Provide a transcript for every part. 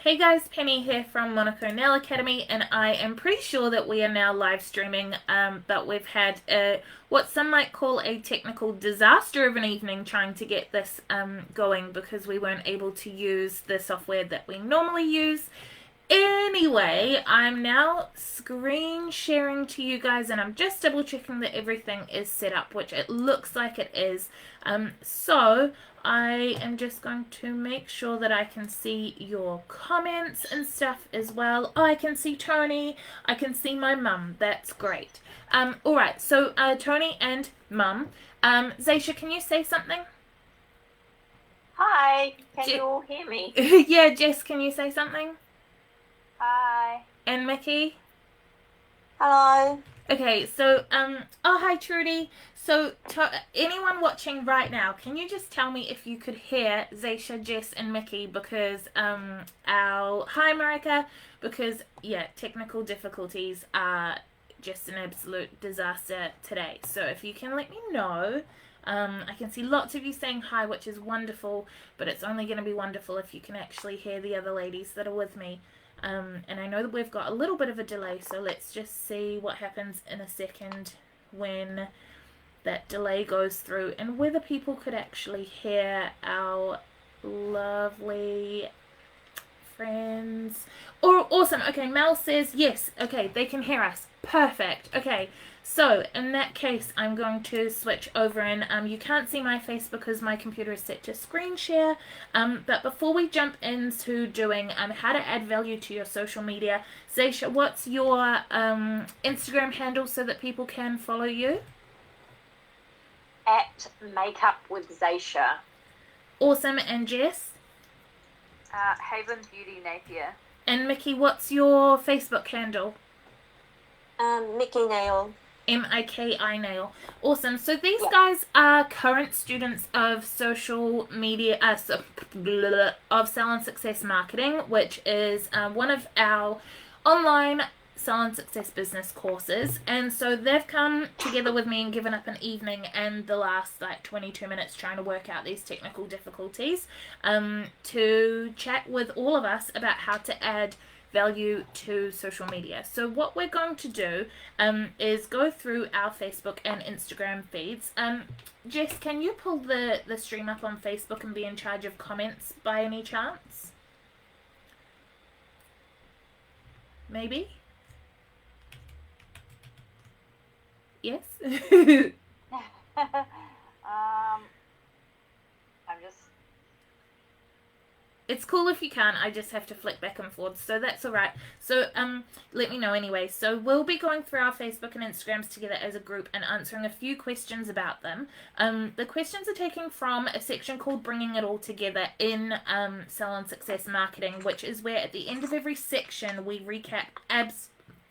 Hey guys, Penny here from Monaco Nail Academy, and I am pretty sure that we are now live streaming, but we've had what some might call a technical disaster of an evening trying to get this going because we weren't able to use the software that we normally use. Anyway, I'm now screen sharing to you guys, and I'm just double checking that everything is set up, which it looks like it is. So I am just going to make sure that I can see your comments and stuff as well. Oh, I can see Tony. I can see my mum. That's great. All right. So Tony and mum. Zaisha, can you say something? Hi, can you all hear me? Yeah, Jess, can you say something? Hi. And Mickey? Hello. Okay, so, oh, hi, Trudy. So, anyone watching right now, can you just tell me if you could hear Zaisha, Jess, and Mickey? Because, hi, Marika. Because, yeah, technical difficulties are just an absolute disaster today. So, if you can let me know. I can see lots of you saying hi, which is wonderful, but it's only going to be wonderful if you can actually hear the other ladies that are with me. And I know that we've got a little bit of a delay, so let's just see what happens in a second when that delay goes through and whether people could actually hear our lovely friends. Oh, awesome. Okay, Mel says yes. Okay, they can hear us. Perfect. Okay, so in that case, I'm going to switch over, and you can't see my face because my computer is set to screen share. But before we jump into doing how to add value to your social media, Zaisha, what's your Instagram handle so that people can follow you? At Makeup with Zaisha. Awesome. And Jess? Haven Beauty Napier. And Mickey, what's your Facebook handle? Mickey Nail. Miki Nail. Awesome. So these guys are current students of social media, of salon success marketing, which is one of our online salon success business courses. And so they've come together with me and given up an evening and the last 22 minutes trying to work out these technical difficulties to chat with all of us about how to add value to social media. So what we're going to do is go through our Facebook and Instagram feeds. Jess, can you pull the stream up on Facebook and be in charge of comments by any chance? Maybe? Yes? I'm just... It's cool if you can't. I just have to flick back and forth, so that's all right. So let me know anyway. So we'll be going through our Facebook and Instagrams together as a group and answering a few questions about them. The questions are taken from a section called Bringing It All Together in Salon Success Marketing, which is where at the end of every section we recap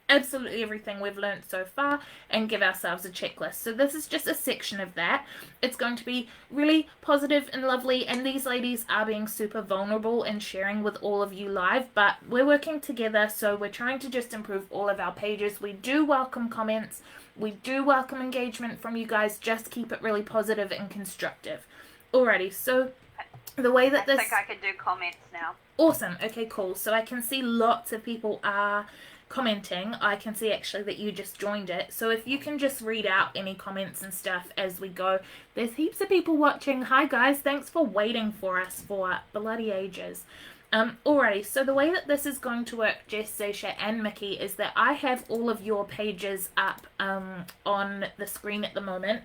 absolutely everything we've learned so far and give ourselves a checklist. So this is just a section of that. It's going to be really positive and lovely, and these ladies are being super vulnerable and sharing with all of you live, but we're working together, so we're trying to just improve all of our pages. We do welcome comments, we do welcome engagement from you guys. Just keep it really positive and constructive. Alrighty, so the way that I think I can do comments now. Awesome. Okay, cool. So I can see lots of people are commenting. I can see actually that you just joined it. So if you can just read out any comments and stuff as we go. There's heaps of people watching. Hi guys, thanks for waiting for us for bloody ages. Alrighty, so the way that this is going to work, Jess, Zaisha, and Mickey, is that I have all of your pages up on the screen at the moment.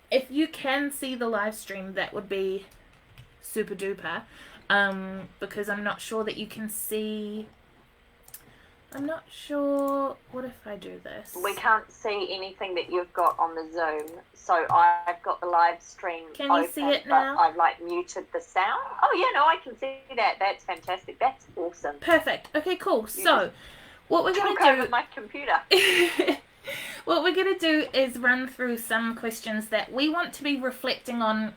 If you can see the live stream, that would be super duper. Because I'm not sure that you can see. I'm not sure. What if I do this? We can't see anything that you've got on the Zoom, so I've got the live stream Can you see it now? But I've muted the sound. Oh yeah, no, I can see that. That's fantastic. That's awesome. Perfect. Okay, cool. So what we're going to do... over my computer. What we're going to do is run through some questions that we want to be reflecting on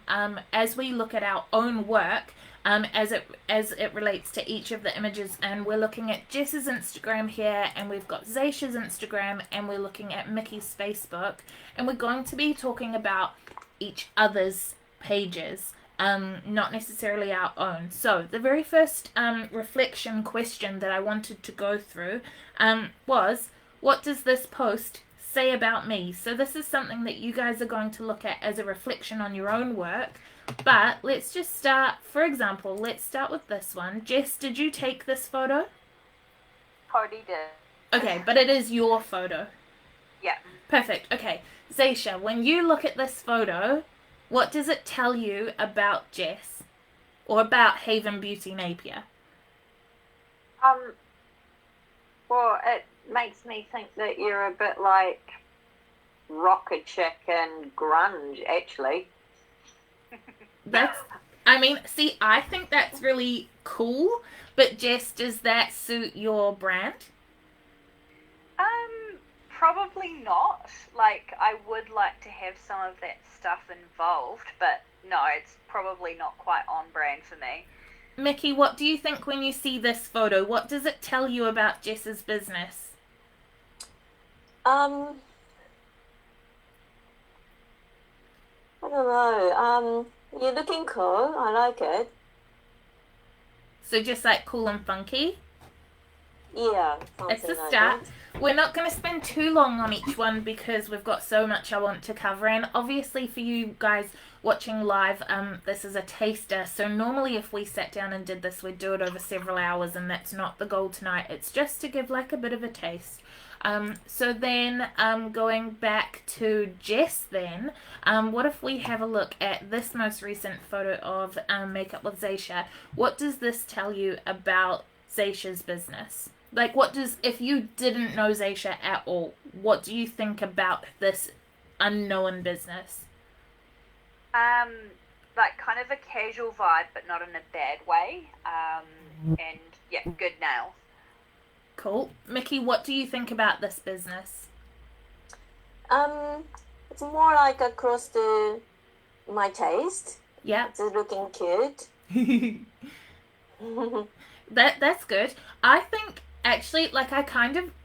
as we look at our own work. As it relates to each of the images, and we're looking at Jess's Instagram here, and we've got Zaisha's Instagram, and we're looking at Mickey's Facebook, and we're going to be talking about each other's pages not necessarily our own. So the very first reflection question that I wanted to go through was, what does this post say about me? So this is something that you guys are going to look at as a reflection on your own work. But let's just start, for example, let's start with this one. Jess, did you take this photo? Cody did. Okay, but it is your photo. Yeah. Perfect. Okay. Zaisha, when you look at this photo, what does it tell you about Jess? Or about Haven Beauty Napier? Well, it makes me think that you're a bit like rocker chick and grunge, actually. See, I think that's really cool, but Jess, does that suit your brand? Probably not. Like, I would like to have some of that stuff involved, but no, it's probably not quite on brand for me. Mickey, what do you think when you see this photo? What does it tell you about Jess's business? I don't know. You're looking cool. I like it. So just like cool and funky? Yeah, It's a something like start. that. We're not going to spend too long on each one because we've got so much I want to cover. And obviously for you guys watching live, this is a taster. So normally if we sat down and did this, we'd do it over several hours, and that's not the goal tonight. It's just to give like a bit of a taste. So then going back to Jess then, what if we have a look at this most recent photo of Makeup with Zaisha? What does this tell you about Zaisha's business? Like, if you didn't know Zaisha at all, what do you think about this unknown business? Like kind of a casual vibe, but not in a bad way. And yeah, good nails. Cool. Mickey, what do you think about this business? It's more like across my taste. Yeah. It's looking cute. That's good. I think actually, like,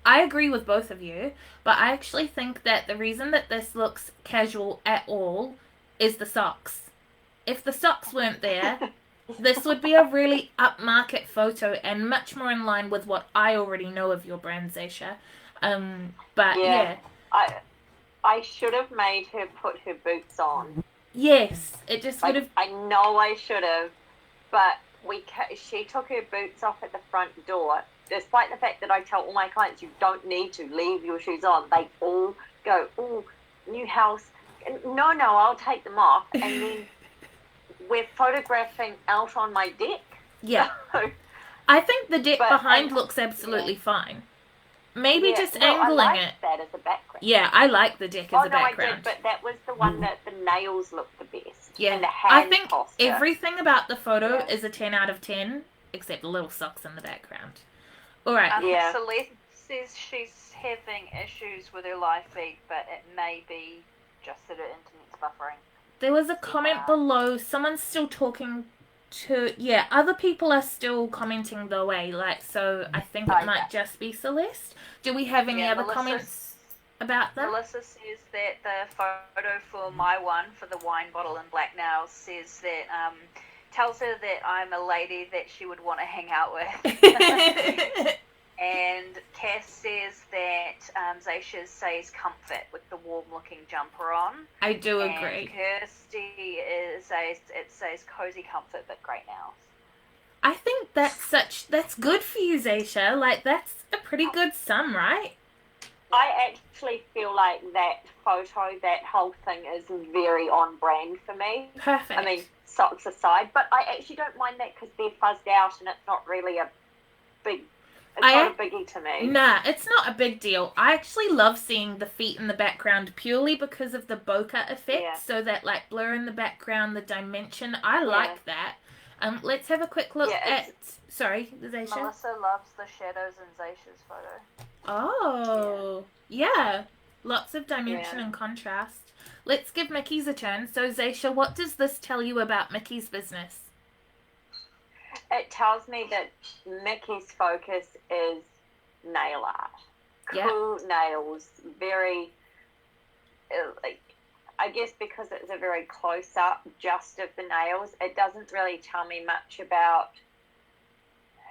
I agree with both of you, but I actually think that the reason that this looks casual at all is the socks. If the socks weren't there, this would be a really upmarket photo and much more in line with what I already know of your brand, Zaisha. But yeah. I should have made her put her boots on. Yes, it just would have. I know I should have, but she took her boots off at the front door. Despite the fact that I tell all my clients you don't need to leave your shoes on, they all go, "Oh, new house." No, I'll take them off. And then we're photographing out on my deck. Yeah. So, I think the deck behind looks absolutely fine. Maybe just angling I like it. that as a background. Yeah, I like the deck as a background. I did, but that was the one that the nails looked the best. Yeah, and the hand I think posture. everything about the photo is a 10 out of 10, except the little socks in the background. All right. Celeste says she's having issues with her live feed, but it may be just that her internet's buffering. There was a comment below. Someone's still talking to... Yeah, other people are still commenting the way. Like, so I think it might just be Celeste. Do we have any other comments about that? Melissa says that the photo for my one, for the wine bottle and black nails, says that... tells her that I'm a lady that she would want to hang out with. And Cass says that Zaisha says comfort with the warm-looking jumper on. I do agree. And Kirsty says cozy comfort but great nails. I think that's good for you, Zaisha. Like, that's a pretty good sum, right? I actually feel like that photo, that whole thing is very on brand for me. Perfect. I mean, socks aside, but I actually don't mind that because they're fuzzed out and it's not really a big... It's not a biggie to me. Nah, it's not a big deal. I actually love seeing the feet in the background purely because of the bokeh effect. So that, like, blur in the background, the dimension. I like that. Let's have a quick look at... Sorry, Zaisha? Melissa loves the shadows in Zaisha's photo. Oh, yeah. Lots of dimension and contrast. Let's give Mickey's a turn. So, Zaisha, what does this tell you about Mickey's business? It tells me that Mickey's focus is nail art. Cool nails. Very, I guess because it's a very close up just of the nails, it doesn't really tell me much about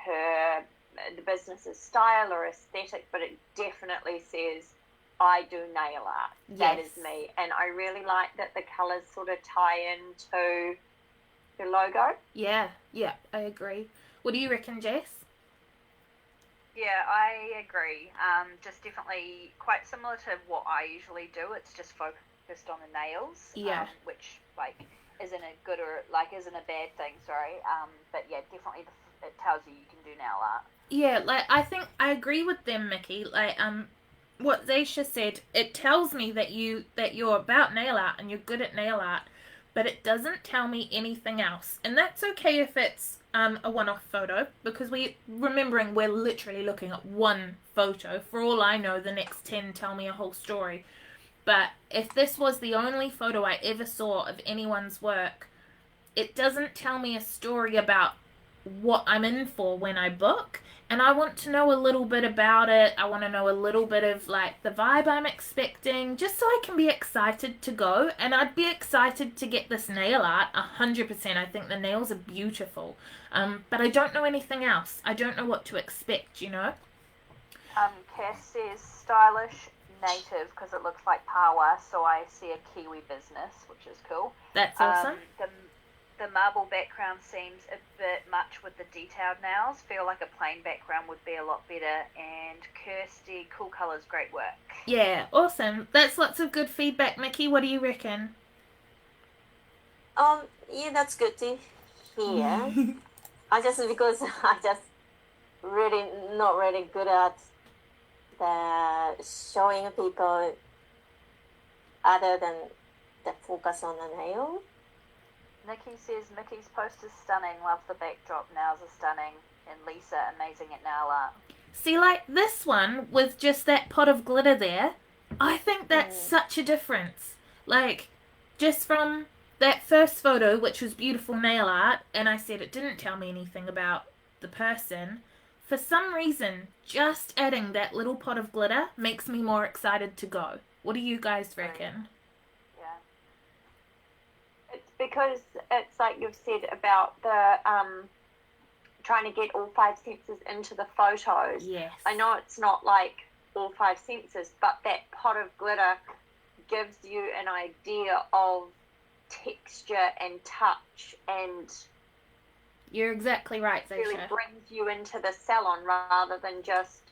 the business's style or aesthetic, but it definitely says, I do nail art. Yes. That is me. And I really like that the colours sort of tie into the logo. Yeah, I agree. What do you reckon, Jess? Yeah, I agree. Just definitely quite similar to what I usually do. It's just focused on the nails. Yeah. Which, like, isn't a bad thing, sorry. But yeah, definitely it tells you can do nail art. Yeah, like, I think I agree with them, Mickey. Like, what Zaisha said, it tells me that you're about nail art and you're good at nail art, but it doesn't tell me anything else. And that's okay if it's a one-off photo, because we're literally looking at one photo. For all I know, the next 10 tell me a whole story. But if this was the only photo I ever saw of anyone's work, it doesn't tell me a story about what I'm in for when I book. And I want to know a little bit about it. I want to know a little bit of, like, the vibe I'm expecting, just so I can be excited to go. And I'd be excited to get this nail art, 100%. I think the nails are beautiful. But I don't know anything else. I don't know what to expect, you know? Cass says stylish, native, because it looks like pawa, so I see a Kiwi business, which is cool. That's awesome. The marble background seems a bit much with the detailed nails. Feel like a plain background would be a lot better. And Kirsty, cool colours, great work. Yeah, awesome. That's lots of good feedback, Mickey. What do you reckon? Yeah, that's good to hear. Because I just really not really good at the showing people other than the focus on the nail. Nikki says Mickey's post is stunning. Love the backdrop. Nails are stunning. And Lisa, amazing at nail art. See, like this one with just that pot of glitter there, I think that's such a difference. Like, just from that first photo, which was beautiful nail art, and I said it didn't tell me anything about the person, for some reason, just adding that little pot of glitter makes me more excited to go. What do you guys reckon? Yeah. It's because it's like you've said about the trying to get all 5 senses into the photos. Yes. I know it's not like all 5 senses, but that pot of glitter gives you an idea of texture and touch, and You're exactly right, really Zaisha. brings you into the salon rather than just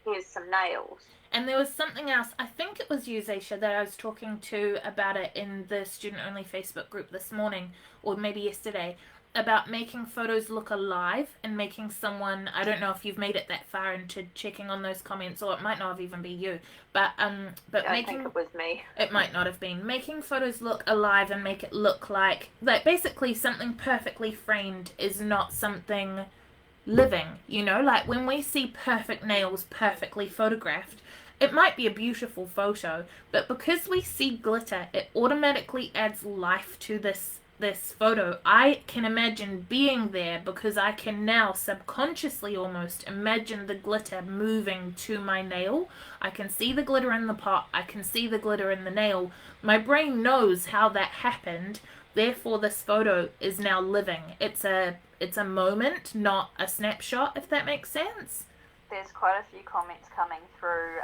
here's some nails. And there was something else, I think it was you, Zaisha, that I was talking to about it in the student-only Facebook group this morning, or maybe yesterday, about making photos look alive and making someone, I don't know if you've made it that far into checking on those comments, or it might not have even be you, but I making, think it was me. it might not have been, making photos look alive and make it look like basically something perfectly framed is not something living, you know, like when we see perfect nails perfectly photographed, it might be a beautiful photo, but because we see glitter, it automatically adds life to this photo. I can imagine being there because I can now subconsciously almost imagine the glitter moving to my nail. I can see the glitter in the pot. I can see the glitter in the nail. My brain knows how that happened. Therefore, this photo is now living. It's a moment, not a snapshot, if that makes sense. There's quite a few comments coming through.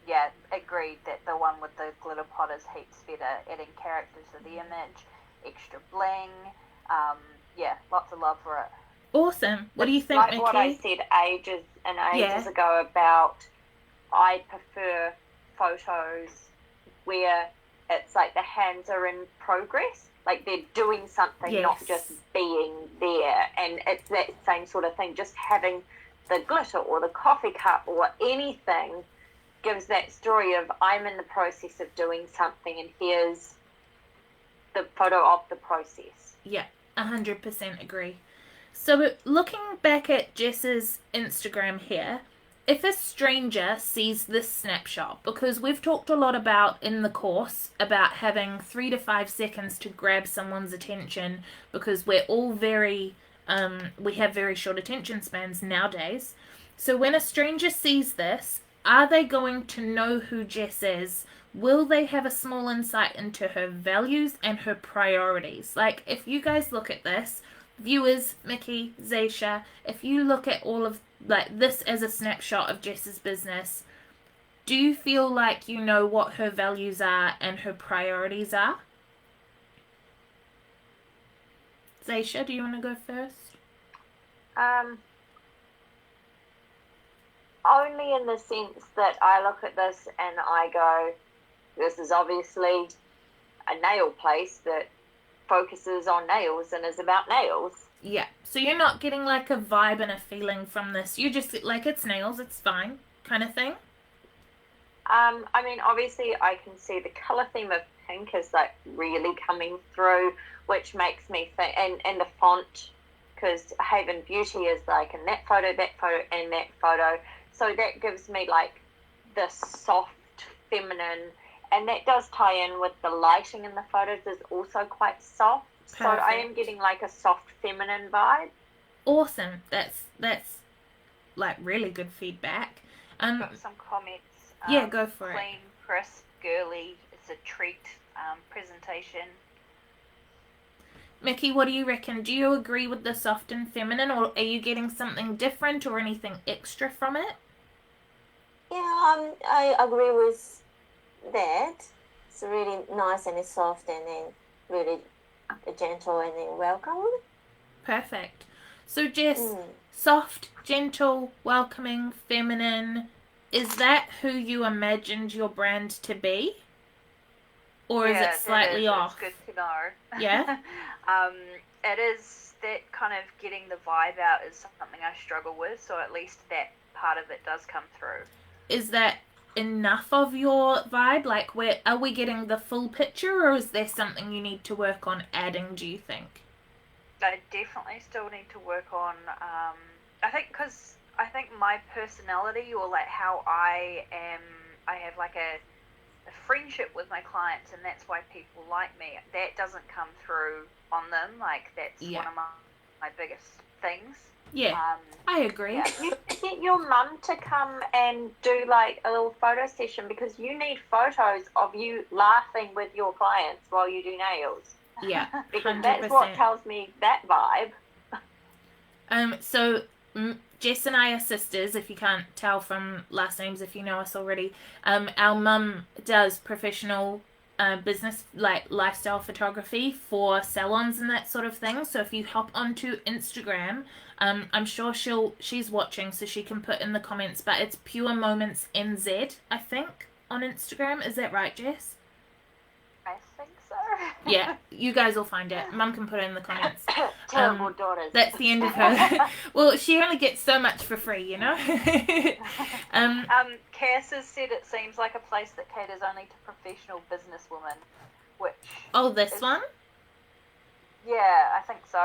Yeah, agreed that the one with the glitter pot is heaps better, adding character to the image, extra bling. Yeah, lots of love for it. Awesome. What do you think, like Mickey? what I said ages ago about I prefer photos where it's like the hands are in progress, like they're doing something, not just being there. And it's that same sort of thing, just having the glitter or the coffee cup or anything gives that story of I'm in the process of doing something and here's the photo of the process. Yeah, 100% agree. So looking back at Jess's Instagram here, if a stranger sees this snapshot, because we've talked a lot about in the course about having 3 to 5 seconds to grab someone's attention, because we're all very we have very short attention spans nowadays. So when a stranger sees this, are they going to know who Jess is will they have a small insight into her values and her priorities? Like, if you guys look at this, viewers, Mickey, Zaisha, if you look at all of like this as a snapshot of Jess's business, do you feel like you know what her values are and her priorities are? Zaisha, do you want to go first? Only in the sense that I look at this and I go, this is obviously a nail place that focuses on nails and is about nails. Yeah. So you're not getting like a vibe and a feeling from this. You just like, it's nails, it's fine, kind of thing. I mean, obviously I can see the colour theme of pink is like really coming through, which makes me think, and the font, because Haven Beauty is like in that photo, and that photo. So that gives me like the soft, feminine, and that does tie in with the lighting in the photos is also quite soft. Perfect. So I am getting like a soft, feminine vibe. Awesome. That's like really good feedback. Got some comments. Yeah, go for it. Clean, crisp, girly. It's a treat. Presentation. Mickey, what do you reckon? Do you agree with the soft and feminine, or are you getting something different or anything extra from it? Yeah, I agree with that. It's really nice and it's soft and then really gentle and then welcoming. Perfect. So Jess, soft, gentle, welcoming, feminine, is that who you imagined your brand to be? Or is it slightly off? It's good to know. Yeah? It is that kind of getting the vibe out is something I struggle with, so at least that part of it does come through. Is that enough of your vibe? Like, are we getting the full picture, or is there something you need to work on adding, do you think? I definitely still need to work on, I think my personality, or like how I have like a friendship with my clients, and that's why people like me. That doesn't come through on them. Like, that's one of my biggest things. Yeah, I agree. Yeah. You should get your mum to come and do like a little photo session, because you need photos of you laughing with your clients while you do nails. Yeah, because 100%. That's what tells me that vibe. So Jess and I are sisters, if you can't tell from last names, if you know us already. Our mum does professional business, like lifestyle photography for salons and that sort of thing. So if you hop onto Instagram, I'm sure she's watching, so she can put in the comments, but it's Pure Moments NZ, I think, on Instagram. Is that right, Jess? I think so. Yeah, you guys will find it. Mum can put it in the comments. Terrible daughters. That's the end of her. Well, she only gets so much for free, you know? Cass has said it seems like a place that caters only to professional businesswomen, which... Oh, this one? Yeah, I think so.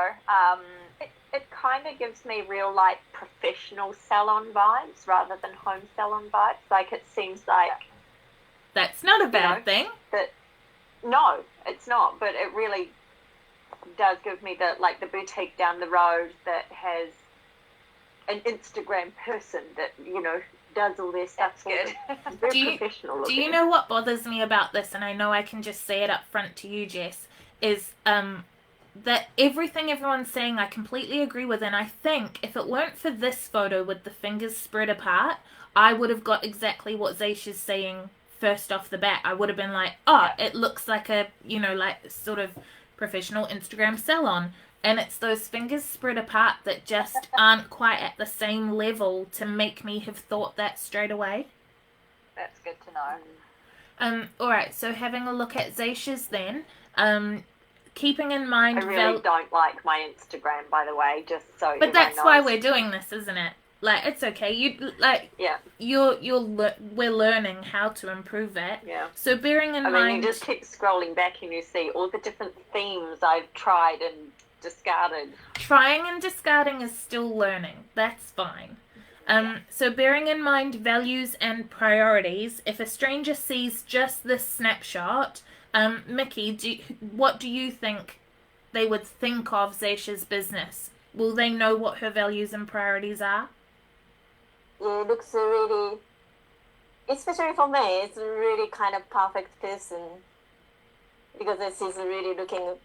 It kind of gives me real, like, professional salon vibes rather than home salon vibes. Like, it seems like... That's not a bad thing. No, it's not, but it really does give me the boutique down the road that has an Instagram person that, does all their stuff. That's good. Very professional looking. Do you know what bothers me about this, and I know I can just say it up front to you, Jess, is that everything everyone's saying I completely agree with, and I think if it weren't for this photo with the fingers spread apart, I would have got exactly what Zaisha's saying first off the bat. I would have been like, it looks like a, like sort of professional Instagram salon. And it's those fingers spread apart that just aren't quite at the same level to make me have thought that straight away. That's good to know. Alright, so having a look at Zaisha's then, keeping in mind... I really don't like my Instagram, by the way, just so But that's why we're doing this, isn't it? Like, it's okay. We're learning how to improve it. Yeah. So bearing in mind... you just keep scrolling back and you see all the different themes I've tried and discarded. Trying and discarding is still learning. That's fine. So bearing in mind values and priorities, if a stranger sees just this snapshot, Mickey, what do you think they would think of Zaisha's business? Will they know what her values and priorities are? Yeah, it looks really especially for me, it's really kind of perfect person because she's really looking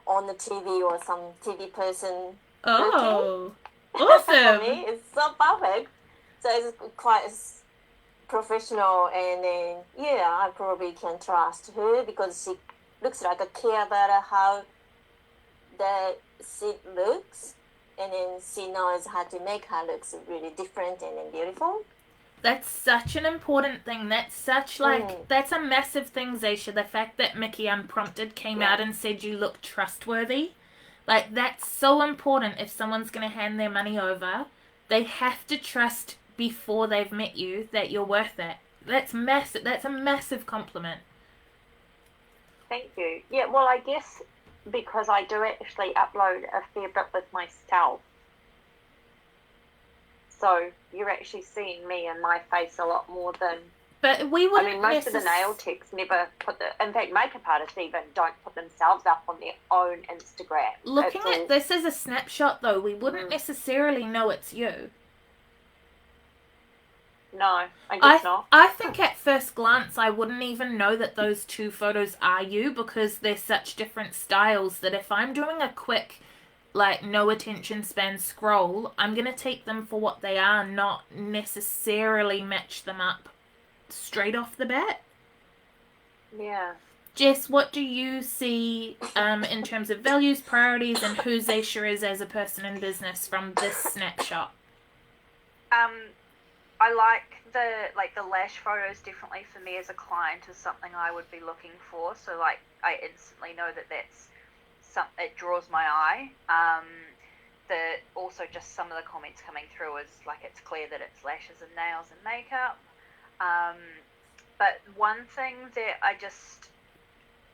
on the TV or some TV person. Oh, For awesome. me, it's so perfect. So it's quite professional, and then I probably can trust her because she looks like a care about how the seat looks, and then she knows how to make her looks really different and then beautiful. That's such an important thing. That's such that's a massive thing, Zaisha. The fact that Mickey Unprompted came out and said you look trustworthy. Like, that's so important. If someone's going to hand their money over, they have to trust before they've met you that you're worth it. That's massive. That's a massive compliment. Thank you. Yeah, well, I guess because I do actually upload a fair bit with myself. So you're actually seeing me and my face a lot more than... But we wouldn't... I mean, most of the nail techs never put the... In fact, makeup artists even don't put themselves up on their own Instagram. Looking at this as a snapshot, though, we wouldn't necessarily know it's you. No, I guess not. I think at first glance I wouldn't even know that those two photos are you because they're such different styles that if I'm doing a quick, like, no attention span scroll, I'm going to take them for what they are, not necessarily match them up straight off the bat. Yeah. Jess, what do you see in terms of values, priorities, and who Zaisha is as a person in business from this snapshot? I like the lash photos differently for me as a client is something I would be looking for. So like I instantly know that that's it draws my eye. Also just some of the comments coming through is like it's clear that it's lashes and nails and makeup. But one thing that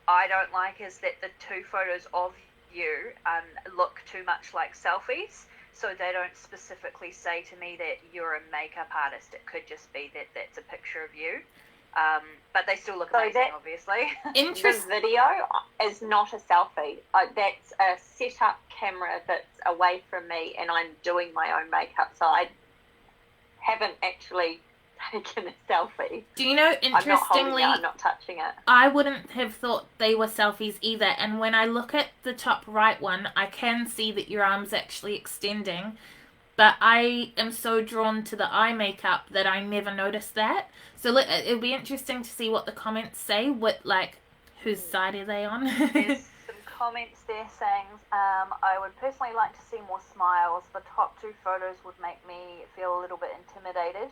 I don't like is that the two photos of you look too much like selfies. So they don't specifically say to me that you're a makeup artist. It could just be that that's a picture of you. But they still look amazing, obviously. This video is not a selfie. That's a set-up camera that's away from me, and I'm doing my own makeup. So I haven't actually taken a selfie. Do you know, interestingly, I'm not holding it, I'm not touching it. I wouldn't have thought they were selfies either. And when I look at the top right one, I can see that your arm's actually extending. But I am so drawn to the eye makeup that I never noticed that. So it'll be interesting to see what the comments say. Whose side are they on? There's some comments there saying, I would personally like to see more smiles. The top two photos would make me feel a little bit intimidated.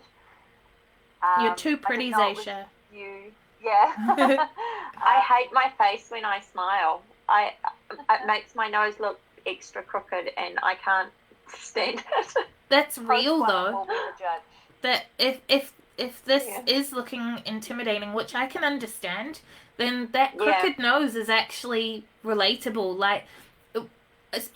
You're too pretty, Zaisha. You, yeah. I hate my face when I smile. It makes my nose look extra crooked, and I can't stand it. That's real, though. Will be the judge. That if this is looking intimidating, which I can understand, then that crooked nose is actually relatable. Like,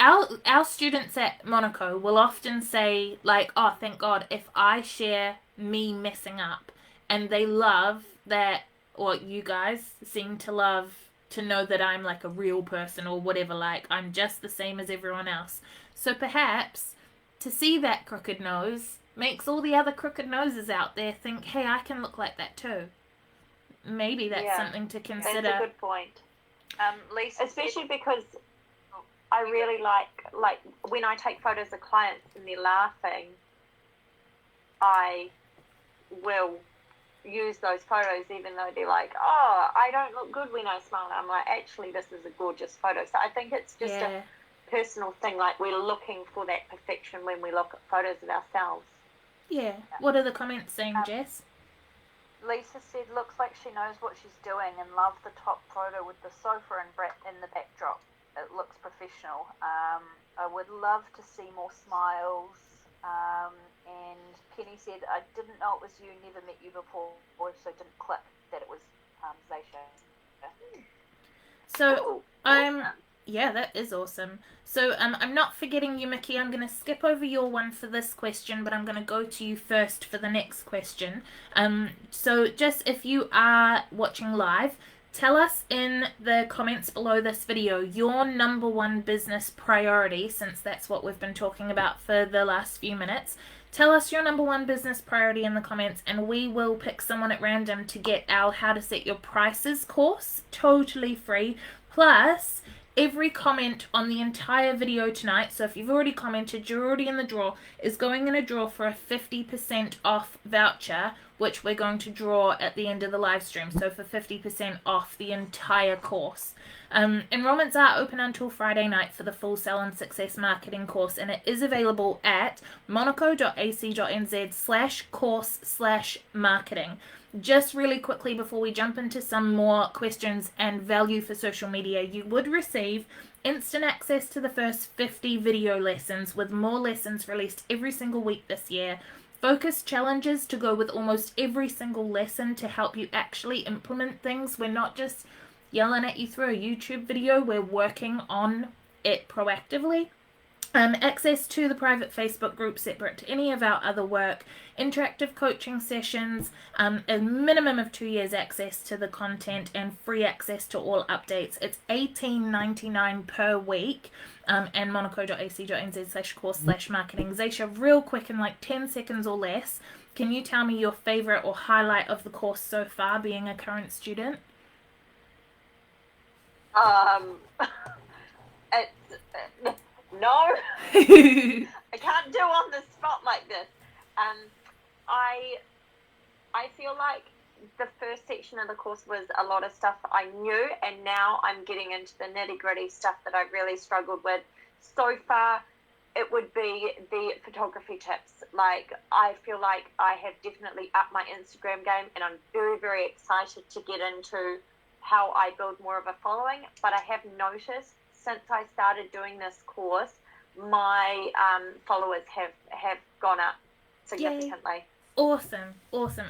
our students at Monaco will often say, like, oh, thank God, if I share me messing up, and they love that, or you guys seem to love to know that I'm like a real person or whatever, like I'm just the same as everyone else. So perhaps to see that crooked nose makes all the other crooked noses out there think, hey, I can look like that too. Maybe that's something to consider. That's a good point. Lisa, especially because I really like when I take photos of clients and they're laughing, I will use those photos even though they're like, oh, I don't look good when I smile. I'm like, actually, this is a gorgeous photo. So I think it's just a personal thing. Like, we're looking for that perfection when we look at photos of ourselves. Yeah. What are the comments saying, Jess? Lisa said, looks like she knows what she's doing and love the top photo with the sofa in the backdrop. It looks professional. I would love to see more smiles. And Penny said, I didn't know it was you, never met you before, so it didn't click that it was Zaisha. So, awesome. Yeah, that is awesome. So, I'm not forgetting you, Mickey. I'm going to skip over your one for this question, but I'm going to go to you first for the next question. So just if you are watching live, tell us in the comments below this video your number one business priority, since that's what we've been talking about for the last few minutes. Tell us your number one business priority in the comments, and we will pick someone at random to get our How to Set Your Prices course, totally free. Plus, every comment on the entire video tonight, so if you've already commented, you're already in the draw, is going in a draw for a 50% off voucher, which we're going to draw at the end of the live stream. So for 50% off the entire course. Enrollments are open until Friday night for the full Salon Success Marketing course, and it is available at monaco.ac.nz/course/marketing. Just really quickly before we jump into some more questions and value for social media, you would receive instant access to the first 50 video lessons, with more lessons released every single week this year. Focus challenges to go with almost every single lesson to help you actually implement things. We're not just yelling at you through a YouTube video, we're working on it proactively. Access to the private Facebook group separate to any of our other work, interactive coaching sessions, a minimum of 2 years access to the content, and free access to all updates. It's $18.99 per week, and monaco.ac.nz/course/marketing. Zaisha, real quick, in like 10 seconds or less, can you tell me your favorite or highlight of the course so far, being a current student? It's no, I can't do on the spot like this. I feel like the first section of the course was a lot of stuff I knew, and now I'm getting into the nitty-gritty stuff that I really struggled with. So far, it would be the photography tips. Like, I feel like I have definitely upped my Instagram game, and I'm very, very excited to get into how I build more of a following. But I have noticed since I started doing this course, my followers have gone up significantly. Yay. Awesome.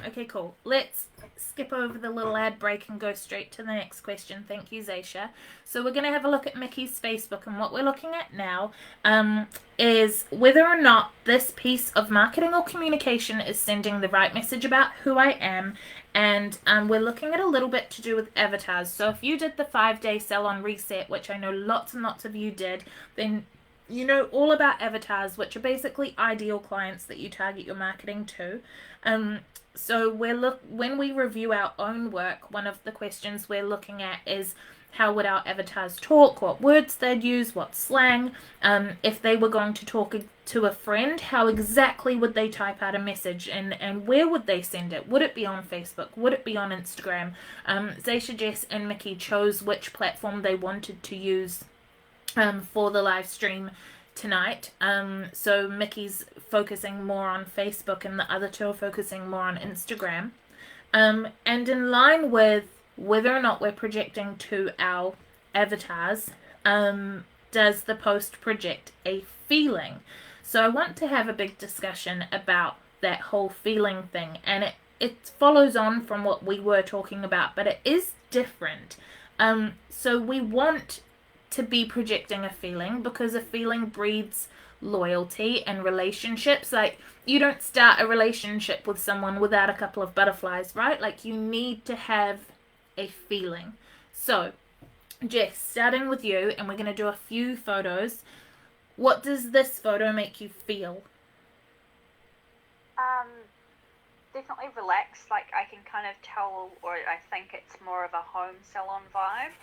Okay, cool. Let's skip over the little ad break and go straight to the next question. Thank you, Zaisha. So we're going to have a look at Mickey's Facebook, and what we're looking at now is whether or not this piece of marketing or communication is sending the right message about who I am, and we're looking at a little bit to do with avatars. So if you did the 5-day salon reset, which I know lots and lots of you did, then you know all about avatars, which are basically ideal clients that you target your marketing to. So when we review our own work, one of the questions we're looking at is how would our avatars talk, what words they'd use, what slang. If they were going to talk to a friend, how exactly would they type out a message, and where would they send it? Would it be on Facebook? Would it be on Instagram? Zaisha, Jess, and Mickey chose which platform they wanted to use for the live stream tonight. So Mickey's focusing more on Facebook, and the other two are focusing more on Instagram. And in line with whether or not we're projecting to our avatars, does the post project a feeling? So I want to have a big discussion about that whole feeling thing, and it follows on from what we were talking about, but it is different. So we want to be projecting a feeling because a feeling breeds loyalty and relationships. Like, you don't start a relationship with someone without a couple of butterflies, right? Like, you need to have a feeling. So Jess, starting with you, and we're going to do a few photos. What does this photo make you feel? Definitely relaxed. Like, I can kind of tell, or I think it's more of a home salon vibe.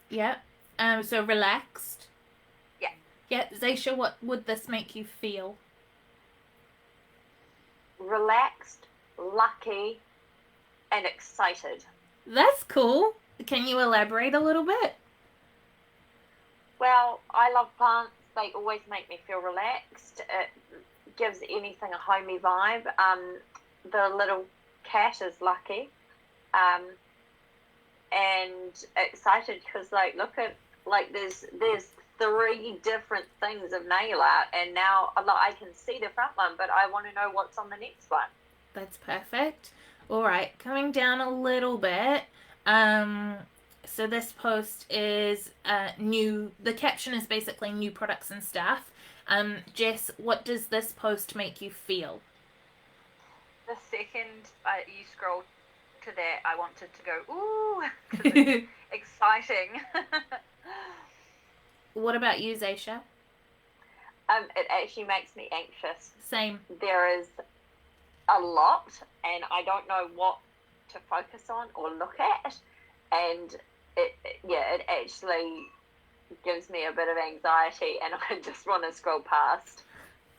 Yeah. So relaxed. Yeah. Zaisha, what would this make you feel? Relaxed, lucky, and excited. That's cool. Can you elaborate a little bit? Well, I love plants. They always make me feel relaxed. It gives anything a homey vibe. The little cat is lucky. And excited because, like, look at, like, there's 3 different things of nail art, and now I can see the front one, but I want to know what's on the next one. That's perfect. All right, coming down a little bit. So this post is new. The caption is basically new products and stuff. Jess, what does this post make you feel? The second you scroll to that, I wanted to go, ooh, 'cause it's exciting. What about you, Zaisha? It actually makes me anxious. Same. There is a lot, and I don't know what to focus on or look at, and it actually gives me a bit of anxiety, and I just want to scroll past.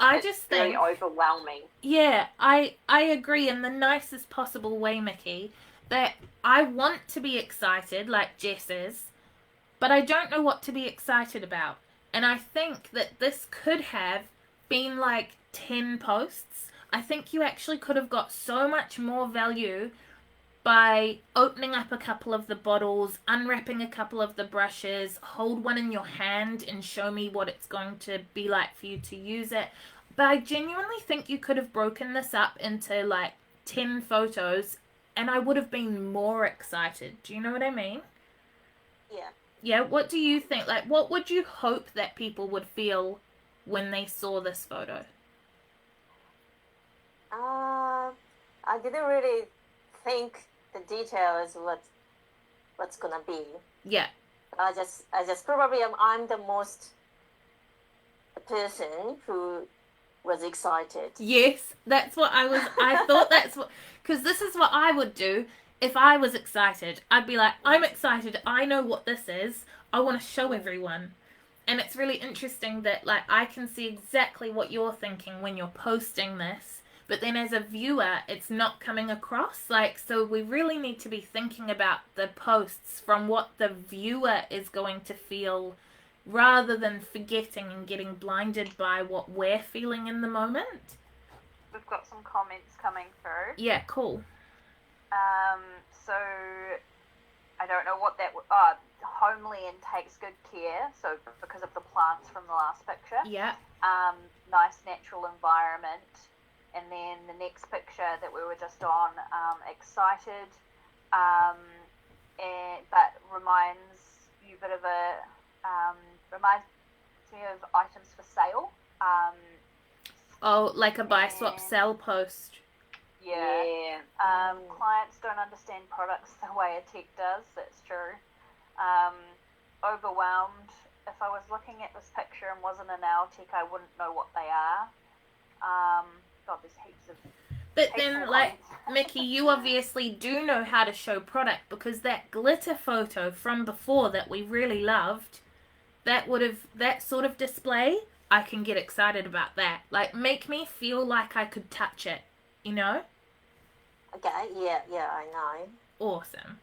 It's just think, very overwhelming. Yeah, I agree in the nicest possible way, Mickey, that I want to be excited like Jess is, but I don't know what to be excited about. And I think that this could have been like 10 posts. I think you actually could have got so much more value by opening up a couple of the bottles, unwrapping a couple of the brushes, hold one in your hand and show me what it's going to be like for you to use it. But I genuinely think you could have broken this up into like 10 photos and I would have been more excited. Do you know what I mean? Yeah. Yeah, what do you think? Like, what would you hope that people would feel when they saw this photo? I didn't really think the detail is what's gonna be. Yeah. I just probably I'm the most person who was excited. Yes, that's what I thought that's what, because this is what I would do if I was excited. I'd be like, I'm excited, I know what this is, I want to show everyone. And it's really interesting that like I can see exactly what you're thinking when you're posting this, but then as a viewer it's not coming across. Like, so we really need to be thinking about the posts from what the viewer is going to feel, rather than forgetting and getting blinded by what we're feeling in the moment. We've got some comments coming through. Yeah, cool. So I don't know what that. Homely and takes good care. So because of the plants from the last picture. Yeah. Nice natural environment, and then the next picture that we were just on. Excited, but reminds you a bit of a. Reminds me of items for sale. Oh, like a buy, swap, sell post. Yeah. Clients don't understand products the way a tech does. That's true. Overwhelmed. If I was looking at this picture and wasn't a nail tech, I wouldn't know what they are. God, there's heaps of. But then, like, Mickey, you obviously do know how to show product, because that glitter photo from before that we really loved, that sort of display, I can get excited about that. Like, make me feel like I could touch it, you know? Okay, yeah, I know. Awesome.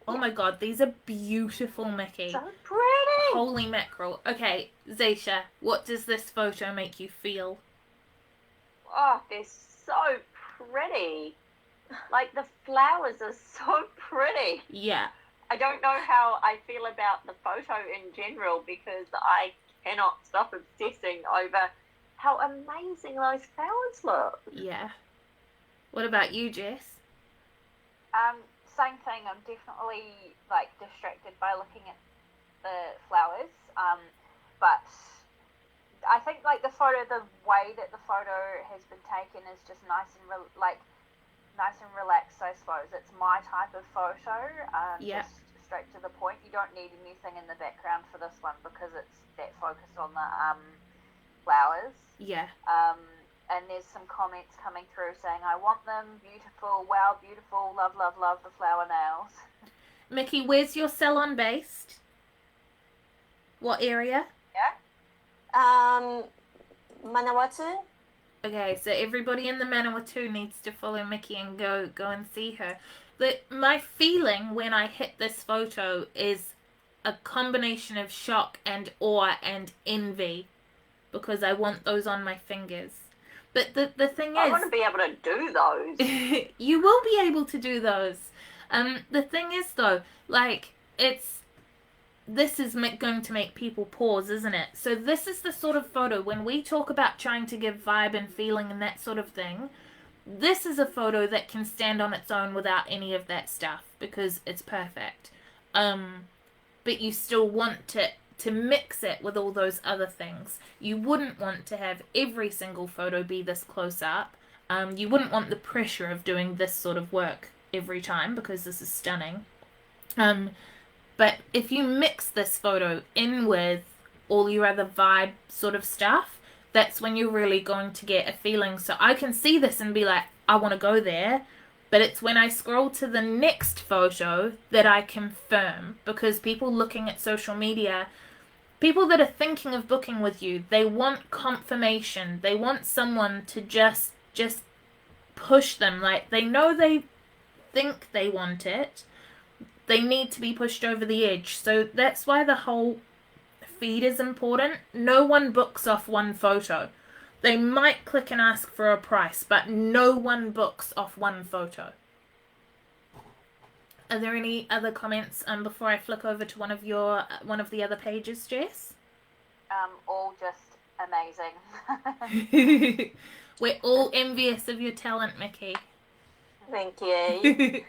Oh my god, these are beautiful, Mickey. So pretty! Holy mackerel. Okay, Zaisha, what does this photo make you feel? Oh, they're so pretty. Like, the flowers are so pretty. Yeah. I don't know how I feel about the photo in general, because I cannot stop obsessing over how amazing those flowers look. Yeah. What about you, Jess? Same thing. I'm definitely like distracted by looking at the flowers. But I think like the way that the photo has been taken is just nice and relaxed. I suppose it's my type of photo. Yeah. Just straight to the point. You don't need anything in the background for this one because it's that focused on the flowers. Yeah. And there's some comments coming through saying, I want them, beautiful, wow, beautiful, love, love, love the flower nails. Mickey, where's your salon based? What area? Yeah? Manawatu? Okay, so everybody in the Manawatu needs to follow Mickey and go and see her. But my feeling when I hit this photo is a combination of shock and awe and envy, because I want those on my fingers. But the thing is, I want to be able to do those. You will be able to do those. The thing is though, like, this is going to make people pause, isn't it? So this is the sort of photo, when we talk about trying to give vibe and feeling and that sort of thing, this is a photo that can stand on its own without any of that stuff, because it's perfect. But you still want to mix it with all those other things. You wouldn't want to have every single photo be this close up. You wouldn't want the pressure of doing this sort of work every time, because this is stunning. But if you mix this photo in with all your other vibe sort of stuff, that's when you're really going to get a feeling. So I can see this and be like, I want to go there. But it's when I scroll to the next photo that I confirm, because people looking at social media, people that are thinking of booking with you, they want confirmation. They want someone to just push them. Like, they know they think they want it. They need to be pushed over the edge. So that's why the whole feed is important. No one books off one photo. They might click and ask for a price, but no one books off one photo. Are there any other comments before I flick over to one of the other pages, Jess? All just amazing. We're all envious of your talent, Mickey. Thank you.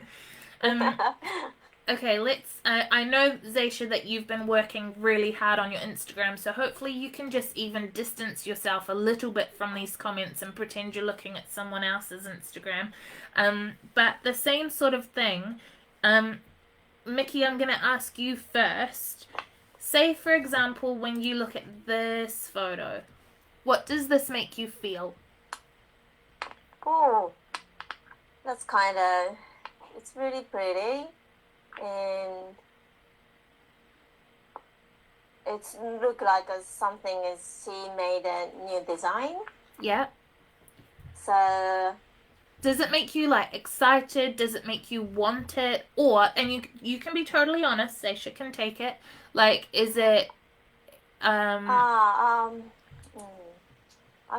Okay, let's. I know, Zaisha, that you've been working really hard on your Instagram, so hopefully you can just even distance yourself a little bit from these comments and pretend you're looking at someone else's Instagram. But the same sort of thing. Mickey, I'm going to ask you first. Say, for example, when you look at this photo, what does this make you feel? Oh, that's kind of, it's really pretty, and it's look like something is she made a new design. Yeah. So does it make you like excited? Does it make you want it? Or, and you can be totally honest, Zaisha can take it. Like, is it I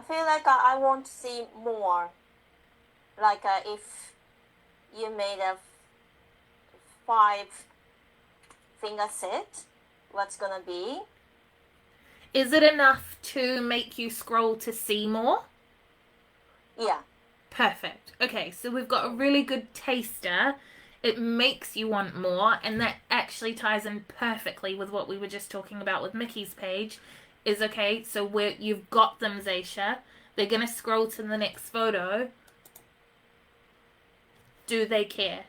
feel like I want to see more. Like if you made a 5-finger set, what's gonna be? Is it enough to make you scroll to see more? Yeah. Perfect. Okay, so we've got a really good taster. It makes you want more, and that actually ties in perfectly with what we were just talking about with Mickey's page. Is okay, so you've got them, Zaisha. They're gonna scroll to the next photo. Do they care?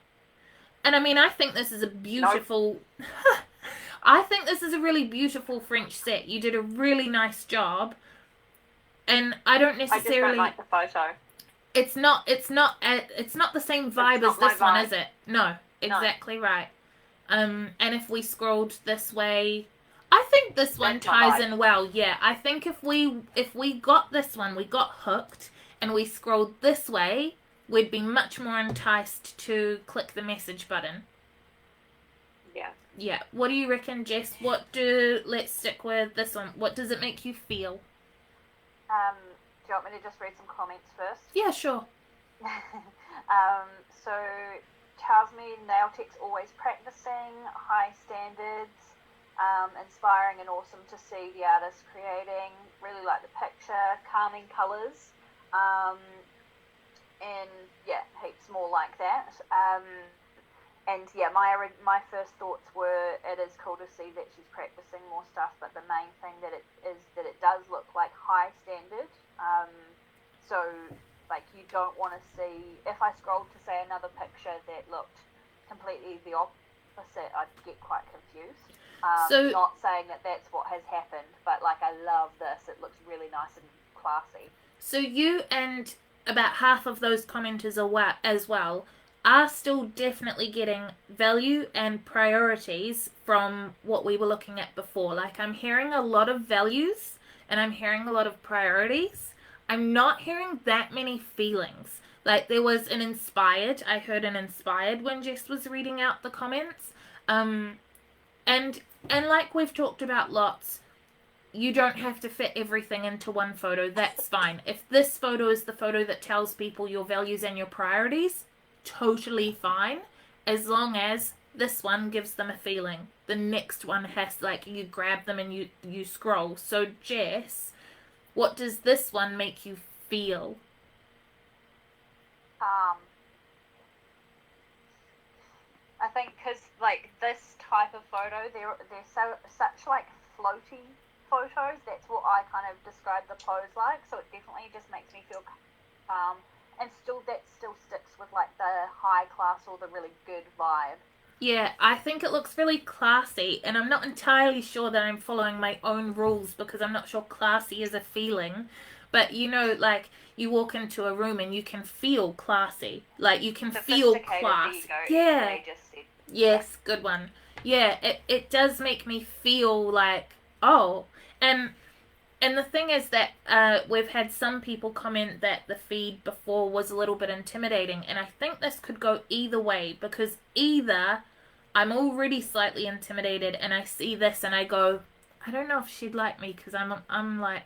And I mean, I think this is a beautiful... No. I think this is a really beautiful French set. You did a really nice job. And I don't necessarily... I just don't like the photo. It's not the same vibe as this one, is it? No, exactly right. And if we scrolled this way, I think this one ties in well. Yeah, I think if we got this one, we got hooked, and we scrolled this way, we'd be much more enticed to click the message button. Yeah. Yeah. What do you reckon, Jess? Let's stick with this one. What does it make you feel? Do you want me to just read some comments first? Yeah, sure. So, tells me nail tech's always practicing, high standards, inspiring and awesome to see the artist creating. Really like the picture, calming colours, and yeah, heaps more like that. And yeah, my first thoughts were it is cool to see that she's practicing more stuff, but the main thing that it does look like high standard. So like you don't want to see, if I scrolled to say another picture that looked completely the opposite, I'd get quite confused. So not saying that that's what has happened, but like I love this. It looks really nice and classy. So you and about half of those commenters as well are still definitely getting value and priorities from what we were looking at before. Like, I'm hearing a lot of values and I'm hearing a lot of priorities. I'm not hearing that many feelings. Like, there was an inspired. I heard an inspired when Jess was reading out the comments. And like we've talked about lots, you don't have to fit everything into one photo. That's fine. If this photo is the photo that tells people your values and your priorities, totally fine, as long as this one gives them a feeling. The next one has, like, you grab them and you scroll. So Jess, what does this one make you feel? I think because like this type of photo, they're such like floaty photos. That's what I kind of describe the pose like. So it definitely just makes me feel calm. And that still sticks with like the high class or the really good vibe. Yeah, I think it looks really classy, and I'm not entirely sure that I'm following my own rules because I'm not sure classy is a feeling. But you know, like you walk into a room and you can feel classy. Like you can feel Sophisticated, class. there you go. Yeah. They just said. Yes, good one. Yeah, it does make me feel like, oh, and and the thing is that we've had some people comment that the feed before was a little bit intimidating, and I think this could go either way because either I'm already slightly intimidated and I see this and I go, I don't know if she'd like me because I'm like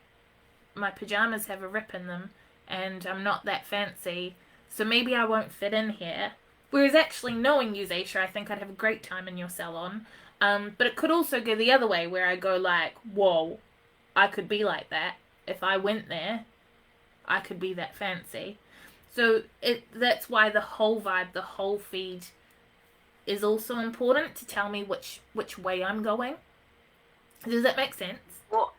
my pajamas have a rip in them and I'm not that fancy, so maybe I won't fit in here. Whereas actually knowing you, Zaisha, I think I'd have a great time in your salon. But it could also go the other way where I go like, whoa, I could be like that. If I went there, I could be that fancy. So that's why the whole vibe, the whole feed is also important to tell me which way I'm going. Does that make sense? Well,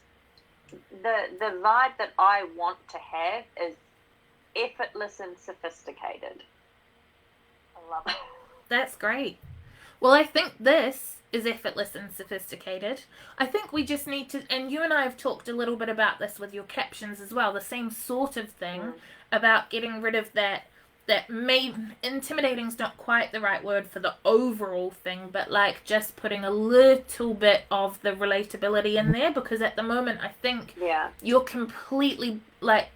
the vibe that I want to have is effortless and sophisticated. I love it. That's great. Well, I think this is effortless and sophisticated. I think we just need to, and you and I have talked a little bit about this with your captions as well, the same sort of thing about getting rid of that intimidating's not quite the right word for the overall thing, but like just putting a little bit of the relatability in there, because at the moment I think you're completely like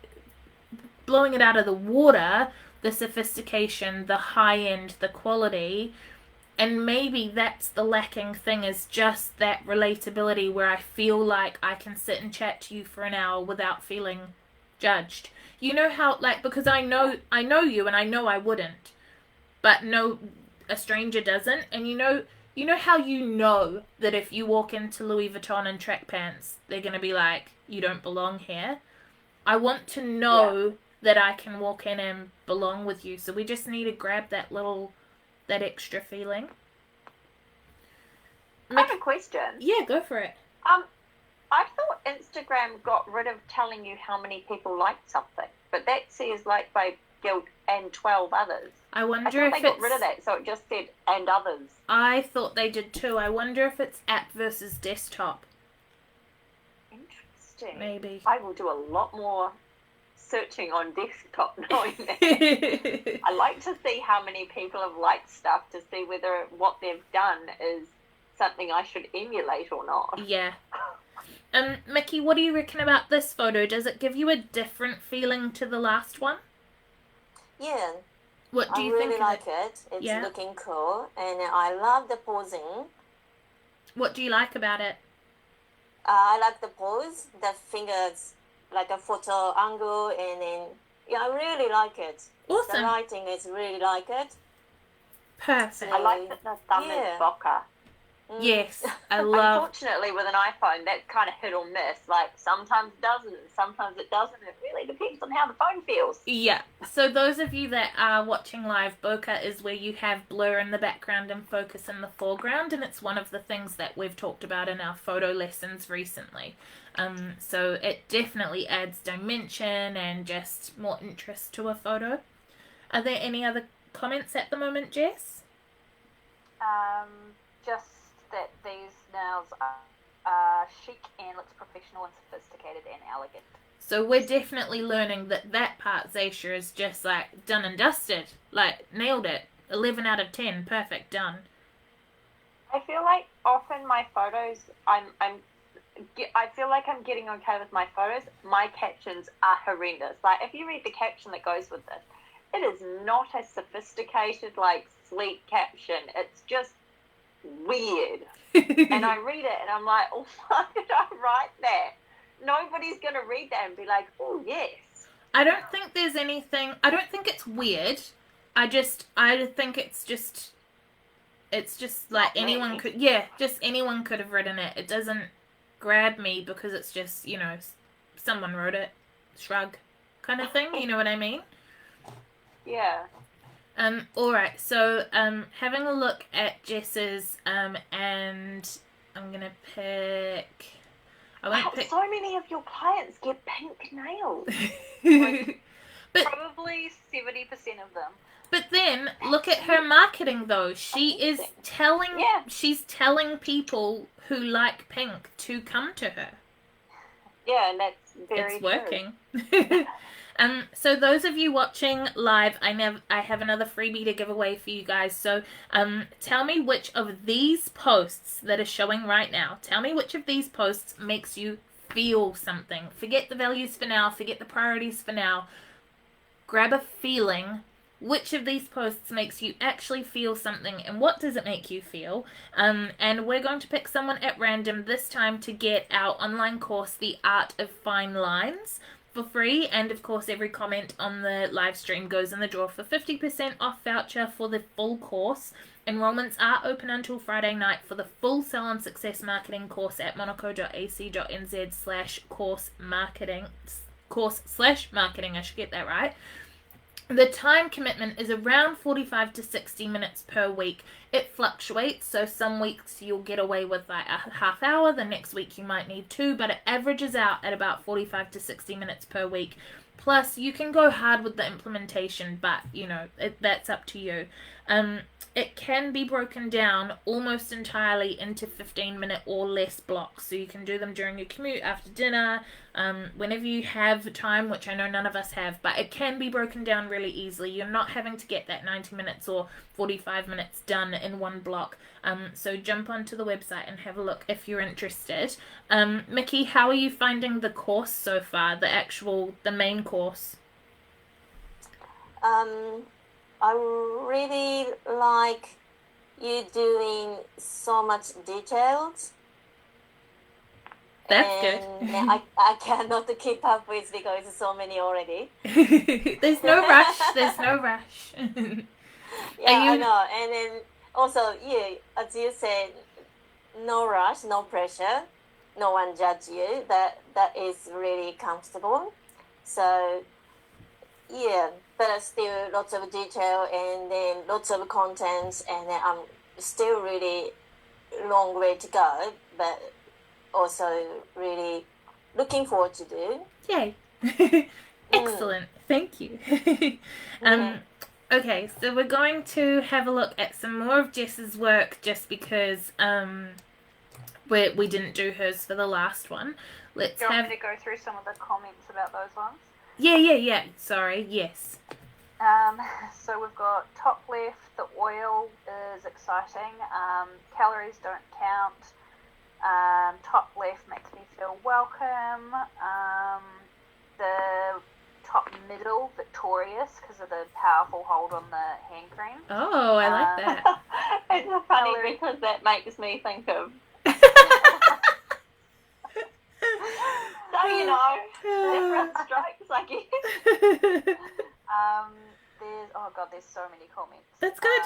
blowing it out of the water, the sophistication, the high end, the quality. And maybe that's the lacking thing, is just that relatability where I feel like I can sit and chat to you for an hour without feeling judged. You know how, like, because I know you and I know I wouldn't, but no, a stranger doesn't. And you know how you know that if you walk into Louis Vuitton in track pants, they're going to be like, you don't belong here. I want to know that I can walk in and belong with you. So we just need to grab that extra feeling. I have a question. Yeah, go for it. I thought Instagram got rid of telling you how many people liked something, but that says like by Guild and 12 others. I wonder I if thought they got rid of that, so it just said and others. I thought they did too. I wonder if it's app versus desktop. Interesting. Maybe. I will do a lot more searching on desktop knowing that. I like to see how many people have liked stuff to see whether what they've done is something I should emulate or not. Yeah. Mickey, what do you reckon about this photo? Does it give you a different feeling to the last one? Yeah. What do you I think? really like it. It's looking cool, and I love the posing. What do you like about it? I like the pose, the fingers, like a photo angle, and then I really like it. Awesome. The lighting is really like it. Perfect. I like that the thumb is bokeh. Yes, I love. Unfortunately, with an iPhone, that's kind of hit or miss. Like sometimes it doesn't, and sometimes it doesn't. It really depends on how the phone feels. Yeah. So those of you that are watching live, bokeh is where you have blur in the background and focus in the foreground, and it's one of the things that we've talked about in our photo lessons recently. So it definitely adds dimension and just more interest to a photo. Are there any other comments at the moment, Jess? Just that these nails are chic and looks professional and sophisticated and elegant. So we're definitely learning that part, Zaisha, is just like done and dusted. Like, nailed it. 11 out of 10. Perfect. Done. I feel like often my photos, I feel like I'm getting okay with my photos. My captions are horrendous. Like, if you read the caption that goes with this, it is not a sophisticated, like, sleek caption. It's just weird. And I read it and I'm like, oh, why did I write that? Nobody's going to read that and be like, oh, yes. I don't think there's anything, I don't think it's weird. I think it's just like anyone could, just anyone could have written it. It doesn't grab me because it's just, someone wrote it, shrug kind of thing. You know what I mean? Yeah. Alright, so, having a look at Jess's, and I'm gonna pick... So many of your clients get pink nails. Probably 70% of them. But then look at her marketing though. She's telling people who like pink to come to her. Yeah, and that's very It's working. So those of you watching live, I have another freebie to give away for you guys. So tell me which of these posts that are showing right now, tell me which of these posts makes you feel something. Forget the values for now, forget the priorities for now. Grab a feeling. Which of these posts makes you actually feel something, and what does it make you feel? And we're going to pick someone at random this time to get our online course, The Art of Fine Lines, for free. And of course, every comment on the live stream goes in the draw for 50% off voucher for the full course. Enrollments are open until Friday night for the full Salon Success Marketing course at monaco.ac.nz/course/marketing. I should get that right. The time commitment is around 45 to 60 minutes per week. It fluctuates, so some weeks you'll get away with like a half hour, the next week you might need 2, but it averages out at about 45 to 60 minutes per week. Plus, you can go hard with the implementation, but, you know, that's up to you. It can be broken down almost entirely into 15-minute or less blocks. So you can do them during your commute, after dinner, whenever you have time, which I know none of us have. But it can be broken down really easily. You're not having to get that 90 minutes or 45 minutes done in one block. So jump onto the website and have a look if you're interested. Mickey, how are you finding the course so far, the main course? I really like you doing so much details. That's good. I cannot keep up with because so many already. There's no rush. There's no rush. I know. And then also, as you said, no rush, no pressure. No one judge you. That is really comfortable. So, but still lots of detail and then lots of content, and then I'm still really long way to go, but also really looking forward to do. Yay. Excellent. Thank you. Okay, so we're going to have a look at some more of Jess's work just because we didn't do hers for the last one. Do you want me to go through some of the comments about those ones? Yeah. Sorry, yes. So we've got top left, the oil is exciting. Calories don't count. Top left makes me feel welcome. The top middle, victorious, because of the powerful hold on the hand cream. Oh, I like that. It's funny because that makes me think of... So, you know, different strokes, I guess. There's so many comments. That's good.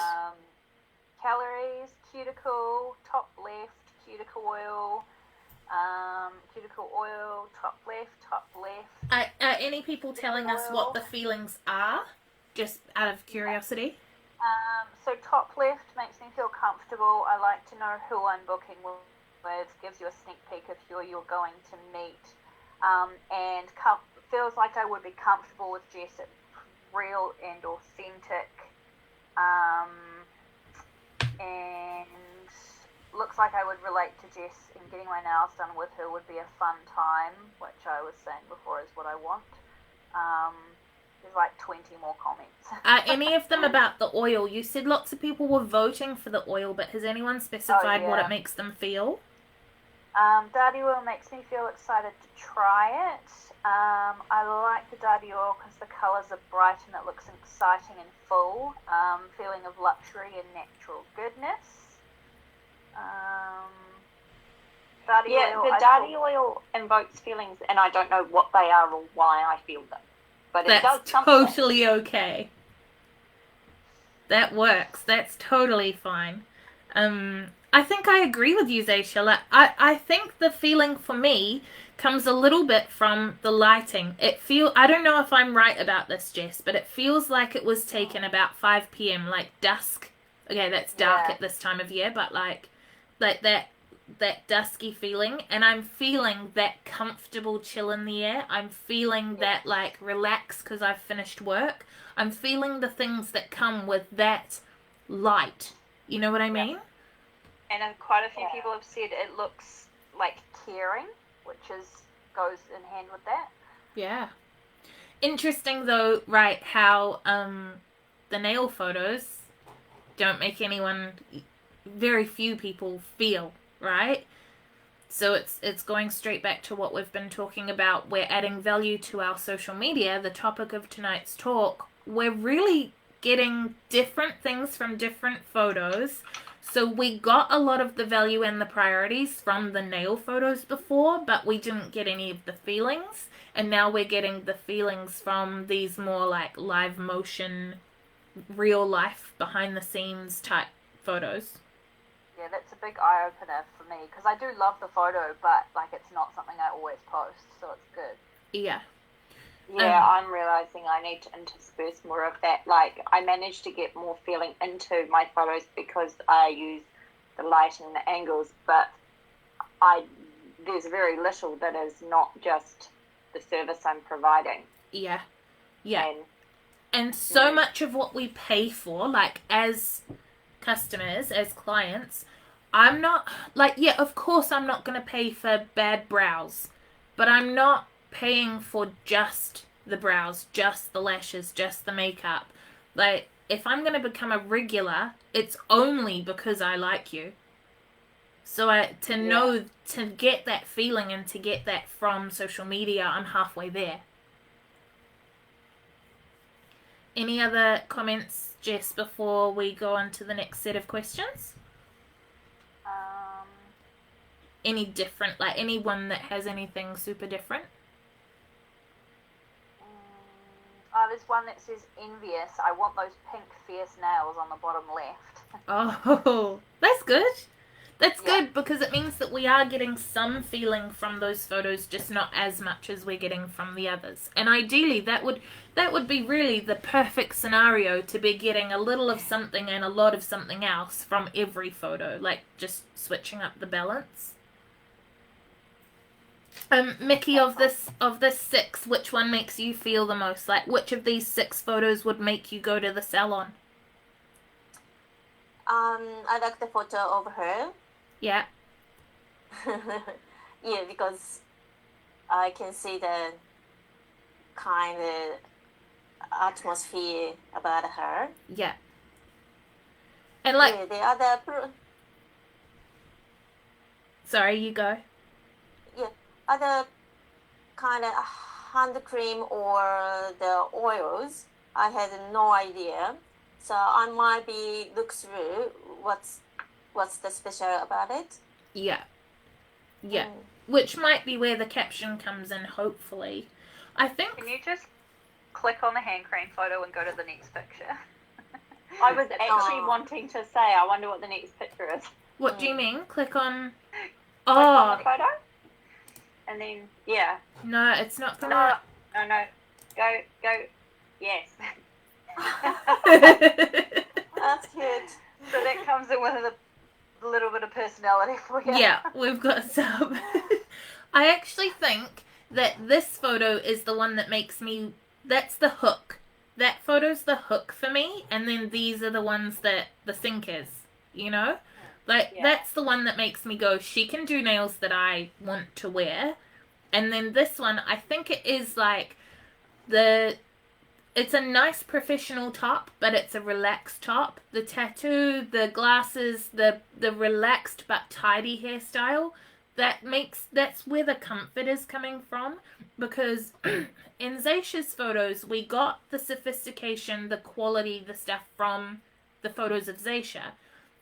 Calories, cuticle, top left, cuticle oil, top left. Are any people telling us what the feelings are? Just out of curiosity. So top left makes me feel comfortable. I like to know who I'm booking with. Gives you a sneak peek of who you're going to meet. And feels like I would be comfortable with Jess. It's real and authentic. And looks like I would relate to Jess, and getting my nails done with her would be a fun time, which I was saying before is what I want. There's like 20 more comments. Are any of them about the oil? You said lots of people were voting for the oil, but has anyone specified what it makes them feel? Darty oil makes me feel excited to try it. I like the Darty oil because the colours are bright and it looks exciting and full. Feeling of luxury and natural goodness. Darty oil invokes feelings, and I don't know what they are or why I feel them. But it does something. That's totally okay. That works. That's totally fine. I think I agree with you, Zaisha. I think the feeling for me comes a little bit from the lighting. I don't know if I'm right about this, Jess, but it feels like it was taken about 5 p.m., like dusk. Okay, that's dark at this time of year, but like that dusky feeling, and I'm feeling that comfortable chill in the air. I'm feeling that like relax because I've finished work. I'm feeling the things that come with that light. You know what I mean? And quite a few people have said it looks like caring, which goes in hand with that. Yeah. Interesting though, right, how the nail photos don't make anyone, very few people feel, right? So it's going straight back to what we've been talking about. We're adding value to our social media. The topic of tonight's talk, we're really getting different things from different photos. So we got a lot of the value and the priorities from the nail photos before, but we didn't get any of the feelings. And now we're getting the feelings from these more like live motion, real life, behind the scenes type photos. Yeah, that's a big eye-opener for me, because I do love the photo, but like it's not something I always post, so it's good. Yeah. Yeah, I'm realizing I need to intersperse more of that. Like, I managed to get more feeling into my photos because I use the lighting and the angles, but there's very little that is not just the service I'm providing. Yeah. Yeah. And so much of what we pay for, like as customers, as clients, I'm not, like, yeah, of course I'm not going to pay for bad brows, but I'm not paying for just the brows, just the lashes, just the makeup. Like, if I'm going to become a regular, it's only because I like you. So to get that feeling and to get that from social media, I'm halfway there. Any other comments, Jess, before we go on to the next set of questions? Any different, like anyone that has anything super different? There's one that says envious. I want those pink fierce nails on the bottom left. Oh, that's good. That's good, because it means that we are getting some feeling from those photos, just not as much as we're getting from the others. And ideally, that would be really the perfect scenario, to be getting a little of something and a lot of something else from every photo, like just switching up the balance. Mickey, of this 6, which one makes you feel the most? Like, which of these 6 photos would make you go to the salon? I like the photo of her. Yeah. Yeah, because I can see the kind of atmosphere about her. Yeah. And like, yeah, the other sorry, you go. Yeah, other kind of hand cream or the oils, I had no idea. So I might be look through what's the special about it. Yeah. Yeah. Which might be where the caption comes in, hopefully. I think... Can you just click on the hand cream photo and go to the next picture? I was actually wanting to say, I wonder what the next picture is. What do you mean? Click on... Click on the photo? And then, yeah. No, it's not gonna... No. Go. Yes. That's cute. So that comes in with a little bit of personality for you. Yeah, we've got some. I actually think that this photo is the one that makes me... That's the hook. That photo's the hook for me, and then these are the ones that the sink is, you know? Like, that's the one that makes me go, she can do nails that I want to wear. And then this one, I think it is like it's a nice professional top, but it's a relaxed top. The tattoo, the glasses, the relaxed but tidy hairstyle, that's where the comfort is coming from. Because in Zaysha's photos, we got the sophistication, the quality, the stuff from the photos of Zaysha.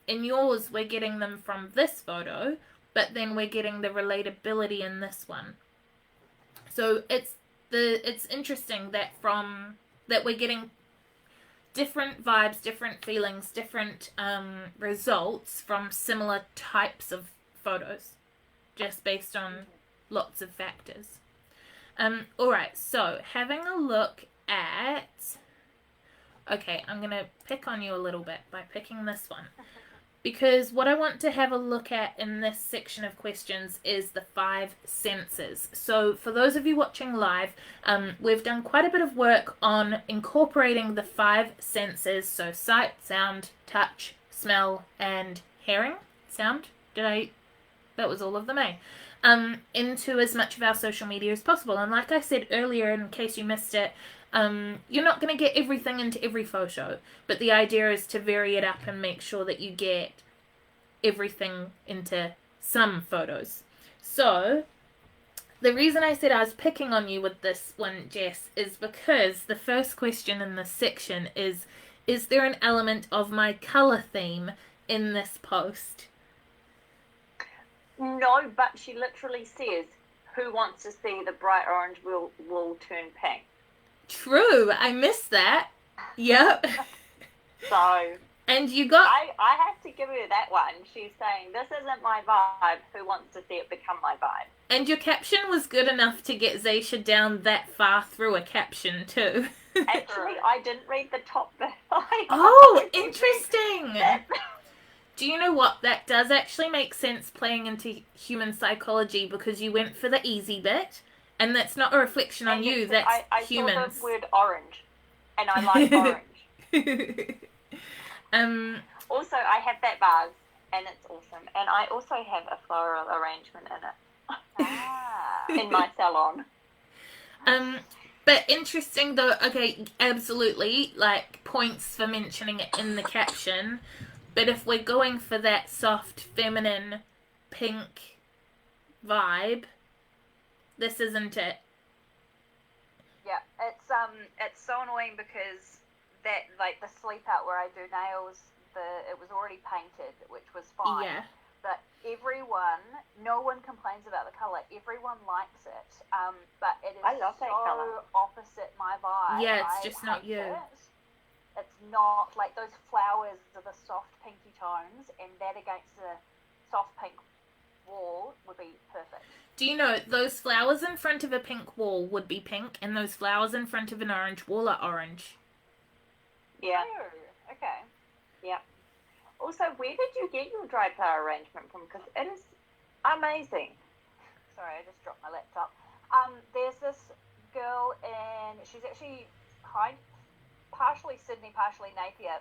In yours, we're getting them from this photo, but then we're getting the relatability in this one. So it's interesting that we're getting different vibes, different feelings, different results from similar types of photos, just based on lots of factors. Alright, so having a look at... Okay, I'm going to pick on you a little bit by picking this one. because what I want to have a look at in this section of questions is the 5 senses. So for those of you watching live, we've done quite a bit of work on incorporating the 5 senses, so sight, sound, touch, smell, and hearing. Sound? That was all of them, eh? Into as much of our social media as possible. And like I said earlier, in case you missed it, you're not going to get everything into every photo, but the idea is to vary it up and make sure that you get everything into some photos. So the reason I said I was picking on you with this one, Jess, is because the first question in this section is there an element of my colour theme in this post? No, but she literally says, who wants to see the bright orange will turn pink? True, I missed that. Yep. So, and you got... I have to give her that one. She's saying, this isn't my vibe. Who wants to see it become my vibe? And your caption was good enough to get Zaisha down that far through a caption, too. Actually, I didn't read the top bit. Oh, interesting. Do you know what? That does actually make sense playing into human psychology, because you went for the easy bit, and that's not a reflection on you, that's I humans. saw the word orange, and I like orange. Also, I have that vase, and it's awesome. And I also have a floral arrangement in it in my salon. But interesting though, okay, absolutely, like, points for mentioning it in the caption. But if we're going for that soft, feminine, pink vibe, this isn't it. Yeah, it's so annoying because that, like, the sleep out where I do nails, it was already painted, which was fine. Yeah. But no one complains about the colour. Everyone likes it. But it is I love that so colour. opposite my vibe. Yeah, it's I just not hate you. it. It's not, like, those flowers are the soft pinky tones, and that against the soft pink wall would be perfect. Do you know, those flowers in front of a pink wall would be pink, and those flowers in front of an orange wall are orange. Yeah. Oh, okay. Yeah. Also, where did you get your dry flower arrangement from? Because it is amazing. Sorry, I just dropped my laptop. There's this girl, and she's actually partially Sydney, partially Napier,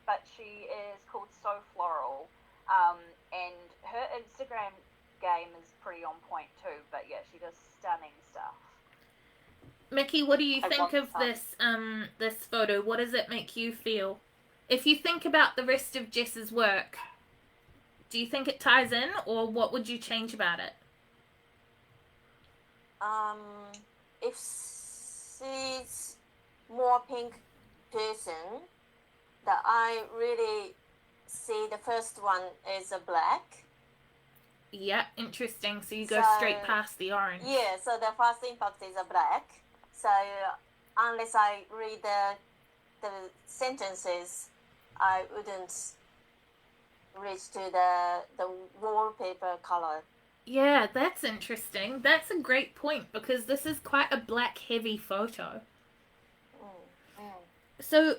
but she is called So Floral, and her Instagram game is pretty on point too. But yeah, she does stunning stuff. Mickey, what do you I think want of some. this photo? What does it make you feel? If you think about the rest of Jess's work, do you think it ties in, or what would you change about it? If she's more pink person, that I really see the first one is a black. Yeah, interesting. So you go straight past the orange. Yeah, so the first impact is a black. So unless I read the sentences, I wouldn't reach to the wallpaper color. Yeah, that's interesting. That's a great point, because this is quite a black heavy photo. So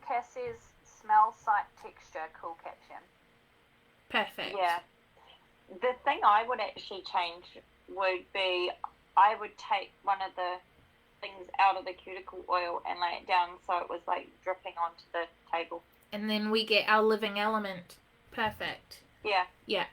Cass says, smell, sight, texture, cool caption. perfect. Yeah. The thing I would actually change would be, I would take one of the things out of the cuticle oil and lay it down so it was like dripping onto the table. And then we get our living element. Perfect. Yeah. Yeah.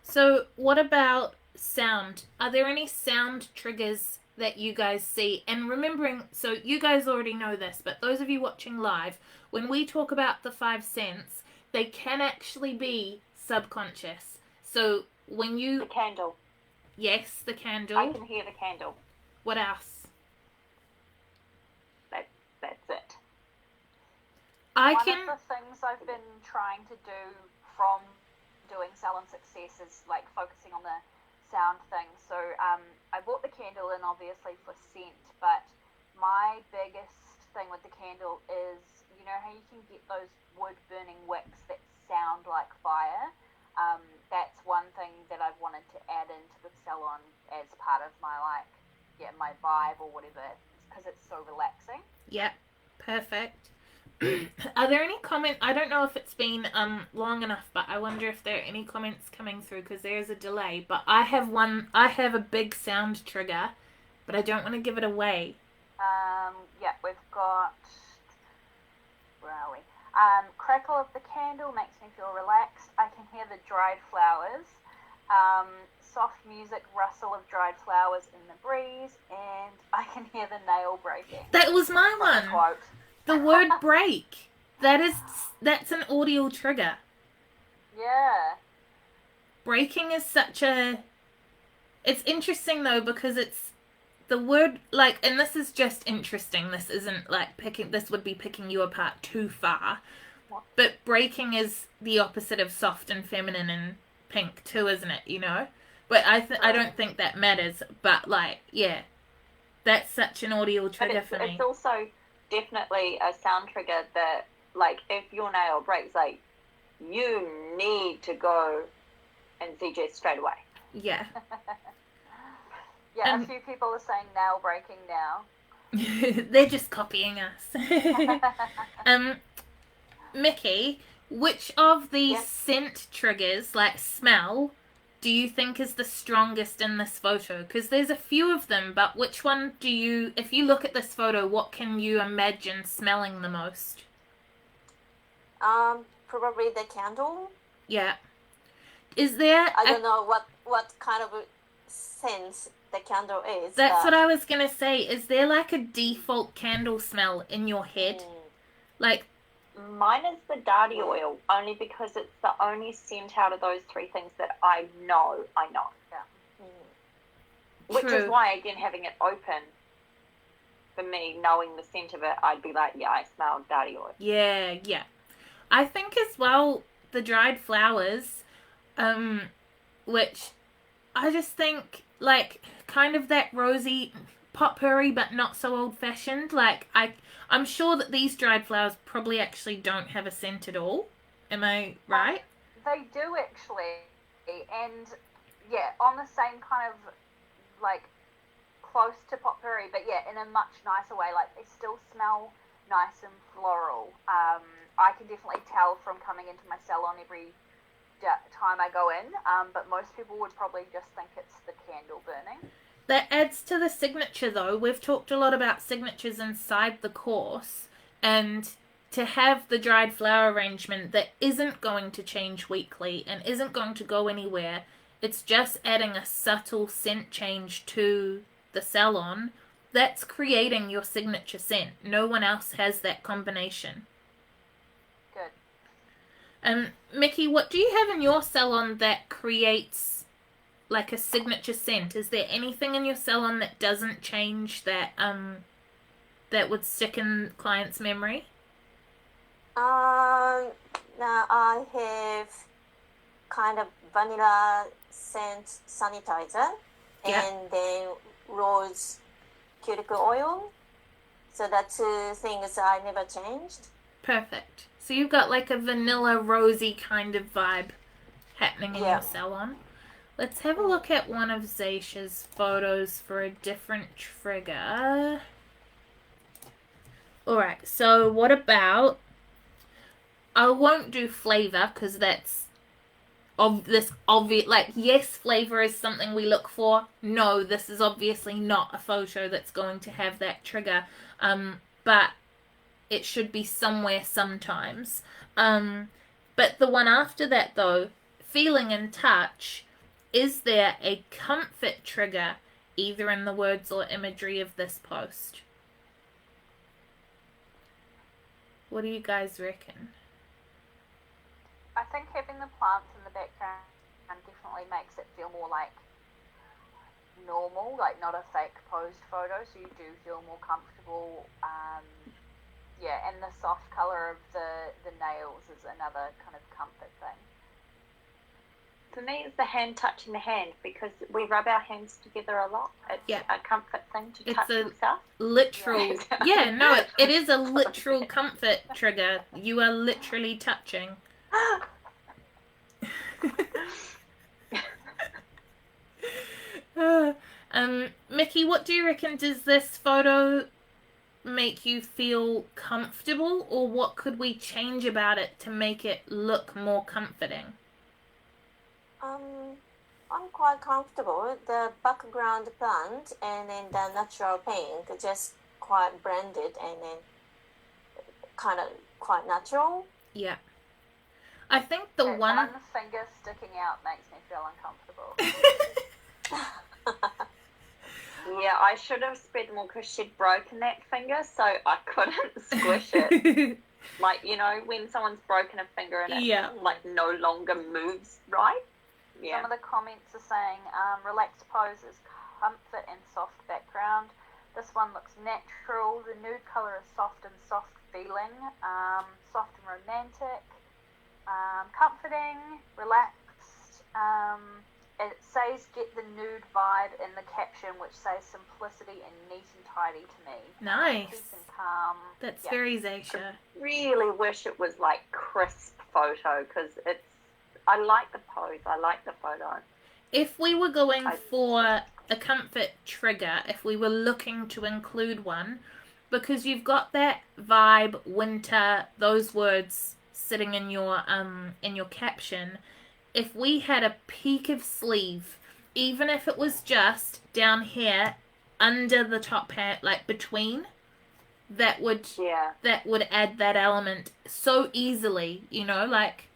So what about sound? Are there any sound triggers that you guys see? And remembering, so you guys already know this, but those of you watching live, when we talk about the 5 scents, they can actually be subconscious. So when you... The candle. Yes, the candle. I can hear the candle. What else? That's it. One of the things I've been trying to do from doing Salon Success is, like, focusing on the sound thing. So I bought the candle in, obviously, for scent, but my biggest thing with the candle is, you know how you can get those wood burning wicks that sound like fire? That's one thing that I've wanted to add into the salon as part of my, my vibe or whatever, because it's so relaxing. Yep, perfect. Are there any comments? I don't know if it's been long enough, but I wonder if there are any comments coming through because there is a delay. But I have one. I have a big sound trigger, but I don't want to give it away. Yeah, we've got. Where are we? Crackle of the candle makes me feel relaxed. I can hear the dried flowers. Soft music, rustle of dried flowers in the breeze, and I can hear the nail breaking. That was my one. Quote. The word break. That's an audio trigger. Yeah. Breaking is such a... It's interesting though because it's the word, like, and this is just interesting. This isn't like this would be picking you apart too far. But breaking is the opposite of soft and feminine and pink too, isn't it? You know? But I don't think that matters. But like, yeah. That's such an audio trigger for me. It's also definitely a sound trigger that, like, if your nail breaks, like, you need to go and see Jess straight away. Yeah. Yeah, a few people are saying nail breaking now. They're just copying us. Mickey, which of these scent triggers, like smell, do you think is the strongest in this photo? Because there's a few of them, but which one do you, if you look at this photo, what can you imagine smelling the most? Probably the candle. Yeah. Is there... I don't know what kind of scent the candle is. That's what I was going to say. Is there like a default candle smell in your head? Like... Mine is the Darty oil, only because it's the only scent out of those three things that I know. Yeah. Which is why, again, having it open, for me, knowing the scent of it, I'd be like, yeah, I smell Darty oil. Yeah, yeah. I think as well, the dried flowers, which I just think, like, kind of that rosy potpourri, but not so old-fashioned. Like, I'm sure that these dried flowers probably actually don't have a scent at all. Am I right? They do actually, and yeah, on the same kind of like close to potpourri, but yeah, in a much nicer way. Like they still smell nice and floral. I can definitely tell from coming into my salon every time I go in, but most people would probably just think it's the candle burning. That adds to the signature, though. We've talked a lot about signatures inside the course, and to have the dried flower arrangement that isn't going to change weekly and isn't going to go anywhere, it's just adding a subtle scent change to the salon, that's creating your signature scent. No one else has that combination. Good. Mickey, what do you have in your salon that creates like a signature scent? Is there anything in your salon that doesn't change that that would stick in clients' memory? Now I have kind of vanilla scent sanitizer and then rose cuticle oil. So that's two things I never changed. Perfect. So you've got like a vanilla rosy kind of vibe happening in your salon. Let's have a look at one of Zaisha's photos for a different trigger. Alright, so what about... I won't do flavor because that's this obvious... Like, yes, flavor is something we look for. No, this is obviously not a photo that's going to have that trigger. But it should be somewhere sometimes. But the one after that, though, feeling and touch... Is there a comfort trigger either in the words or imagery of this post? What do you guys reckon? I think having the plants in the background definitely makes it feel more like normal, like not a fake posed photo, so you do feel more comfortable. And the soft colour of the nails is another kind of comfort thing. For me, it's the hand touching the hand because we rub our hands together a lot. It's a comfort thing to touch yourself. Literal. It is a literal comfort trigger. You are literally touching. Mickey, what do you reckon? Does this photo make you feel comfortable, or what could we change about it to make it look more comforting? I'm quite comfortable. The background plant and then the natural pink just quite blended and then kind of quite natural. Yeah. I think the That one... one finger sticking out makes me feel uncomfortable. Yeah, I should have spent more because she'd broken that finger, so I couldn't squish it. Like, you know, when someone's broken a finger and it Yeah. like no longer moves right. Yeah. Some of the comments are saying relaxed poses, comfort and soft background. This one looks natural. The nude colour is soft and soft feeling, soft and romantic, comforting, relaxed. It says get the nude vibe in the caption, which says simplicity and neat and tidy to me. Nice. Peace and calm. That's Yeah. very Zaisha. Really wish it was like crisp photo because I like the pose. I like the photo. If we were going for a comfort trigger, if we were looking to include one, because you've got that vibe, winter, those words sitting in your caption, if we had a peak of sleeve, even if it was just down here under the top hat, like between, that would add that element so easily, you know, like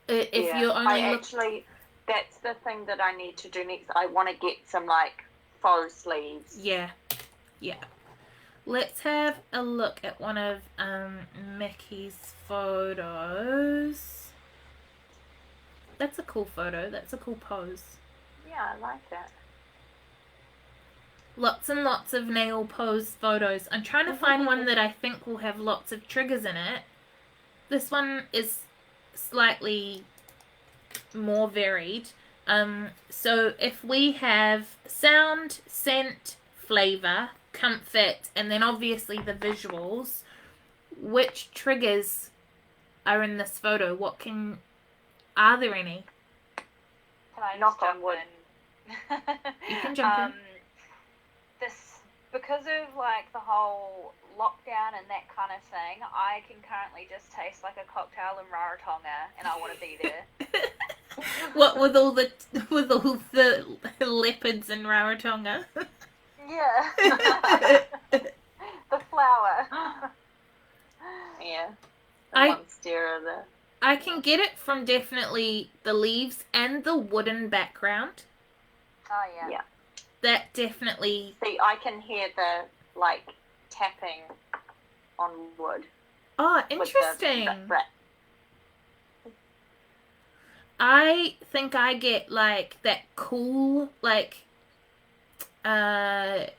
if you're only that's the thing that I need to do next. I want to get some like faux sleeves. Yeah. Let's have a look at one of Mickey's photos. That's a cool photo. That's a cool pose. Yeah, I like that. Lots and lots of nail pose photos. I'm trying to find one that I think will have lots of triggers in it. This one is slightly more varied. So if we have sound, scent, flavor, comfort, and then obviously the visuals, which triggers are in this photo? Are there any? Can I Knock just on wood. in? You can jump in. Because of like the whole lockdown and that kind of thing, I can currently just taste like a cocktail in Rarotonga, and I want to be there. What with all the leopards in Rarotonga? Yeah. The flower. Yeah. I- Monstera there. I can get it from definitely the leaves and the wooden background. Oh yeah. Yeah. That definitely... See, I can hear the like tapping on wood. Oh, with interesting. the fret. I think I get like that cool, like, I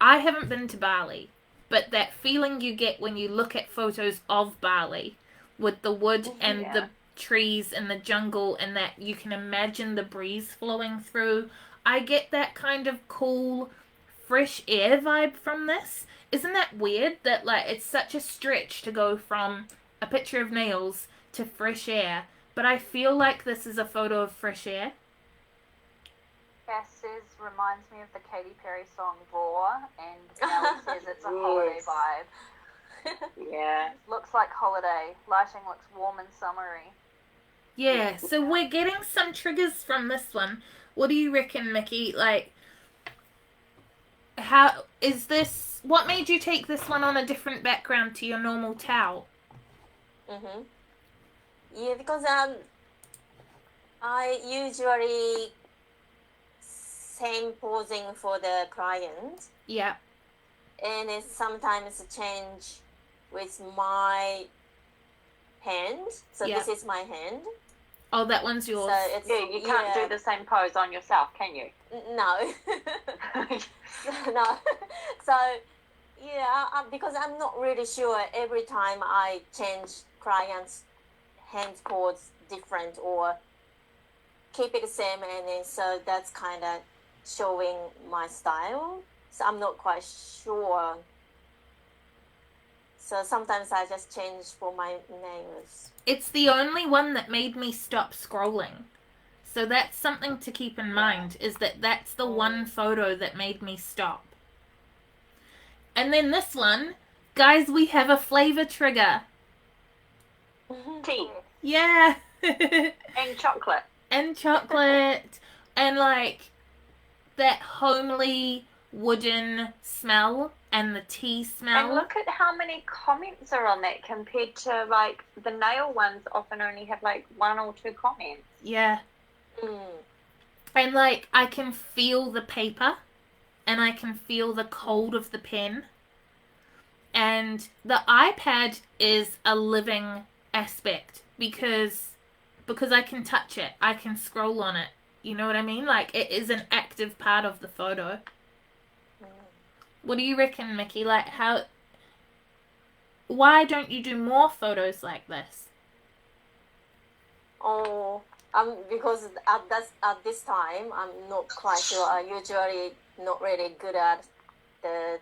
haven't been to Bali, but that feeling you get when you look at photos of Bali with the wood and the trees and the jungle, and that you can imagine the breeze flowing through. I get that kind of cool, fresh air vibe from this. Isn't that weird that like it's such a stretch to go from a picture of nails to fresh air? But I feel like this is a photo of fresh air. Cass says reminds me of the Katy Perry song Raw, and Mel says it's a holiday vibe. Yeah. Looks like holiday. Lighting looks warm and summery. Yeah, so we're getting some triggers from this one. What do you reckon, Mickey? Like, how is this? What made you take this one on a different background to your normal towel? Yeah, because I usually same posing for the client, Yeah. and it sometimes change with my hand. So Yeah. this is my hand. Oh, that one's yours. So it's Yeah, you can't do the same pose on yourself, can you? No. No. So yeah, because I'm not really sure every time I change clients' hand pose different or keep it the same, and then so that's kind of showing my style. So I'm not quite sure. So sometimes I just change for my nails. It's the only one that made me stop scrolling. So that's something to keep in mind, is that that's the one photo that made me stop. And then this one, guys, we have a flavor trigger. Tea Yeah. and chocolate. And chocolate. And like that homely wooden smell and the tea smell. And look at how many comments are on that compared to like the nail ones often only have like 1 or 2 comments. Yeah. And like I can feel the paper and I can feel the cold of the pen. And the iPad is a living aspect because I can touch it. I can scroll on it. You know what I mean? Like it is an active part of the photo. What do you reckon, Mickey? Like why don't you do more photos like this? Oh, because at this time I'm not quite sure. I'm usually not really good at the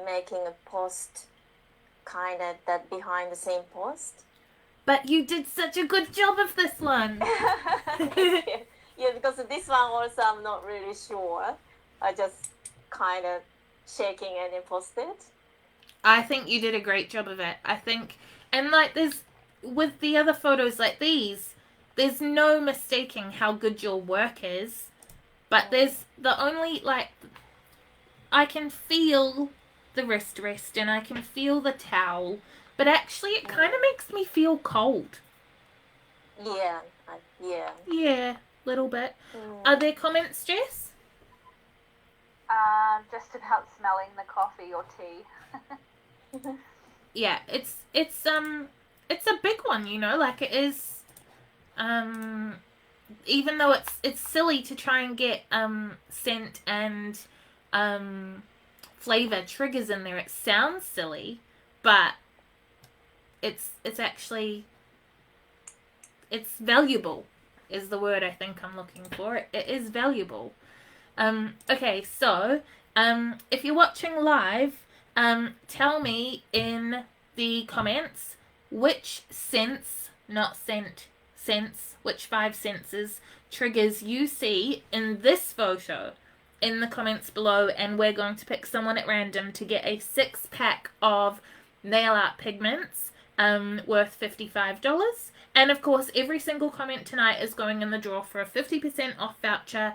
making a post, kind of that behind the scene post. But you did such a good job of this one. Yeah, because this one also I'm not really sure. I just kind of shaking and then post it. I think you did a great job of it. I think, and like there's, with the other photos like these, there's no mistaking how good your work is. But there's the only, like, I can feel the wrist rest and I can feel the towel. But actually it kind of makes me feel cold. Yeah, yeah. Yeah, little bit. Are there comments, Jess? Just about smelling the coffee or tea. Yeah, it's a big one, you know, like it is, even though it's silly to try and get scent and flavor triggers in there. It sounds silly, but it's actually, it's valuable is the word I think I'm looking for. It is valuable. Okay, so if you're watching live, tell me in the comments which sense, not scent, sense, which 5 senses triggers you see in this photo in the comments below, and we're going to pick someone at random to get a 6-pack of nail art pigments worth $55. And of course, every single comment tonight is going in the draw for a 50% off voucher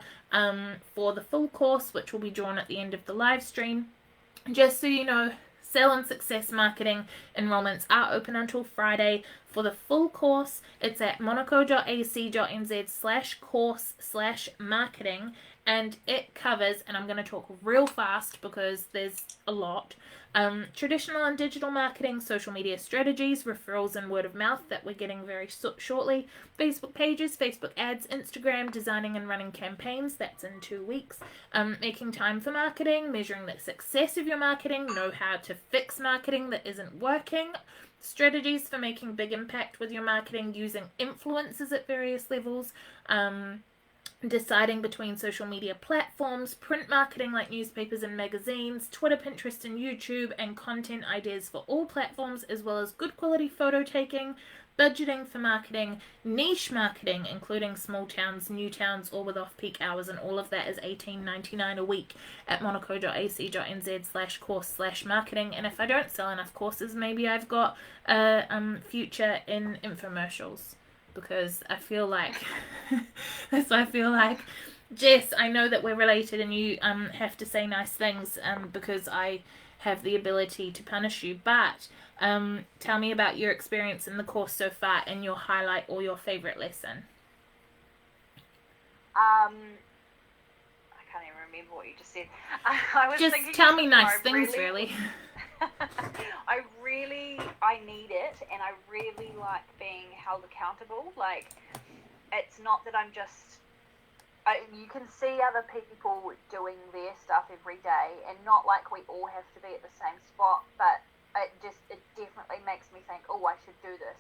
for the full course, which will be drawn at the end of the live stream. Just so you know, Salon Success Marketing enrollments are open until Friday. For the full course, it's at monaco.ac.nz/course/marketing, and it covers, and I'm going to talk real fast because there's a lot, traditional and digital marketing, social media strategies, referrals and word of mouth that we're getting very shortly, Facebook pages, Facebook ads, Instagram, designing and running campaigns, that's in 2 weeks, making time for marketing, measuring the success of your marketing, know how to fix marketing that isn't working, strategies for making big impact with your marketing using influencers at various levels, deciding between social media platforms, print marketing like newspapers and magazines, Twitter, Pinterest, and YouTube, and content ideas for all platforms, as well as good quality photo taking, budgeting for marketing, niche marketing, including small towns, new towns, or with off-peak hours, and all of that is $18.99 a week at monaco.ac.nz/course/marketing. And if I don't sell enough courses, maybe I've got a future in infomercials. Because I feel like, so I feel like, Jess, I know that we're related and you have to say nice things because I have the ability to punish you, but tell me about your experience in the course so far and your highlight or your favourite lesson. I can't even remember what you just said. I was just thinking, tell me nice things, really. I need it, and I really like being held accountable. Like, it's not that I'm just, you can see other people doing their stuff every day, and not like we all have to be at the same spot, but it definitely makes me think, oh, I should do this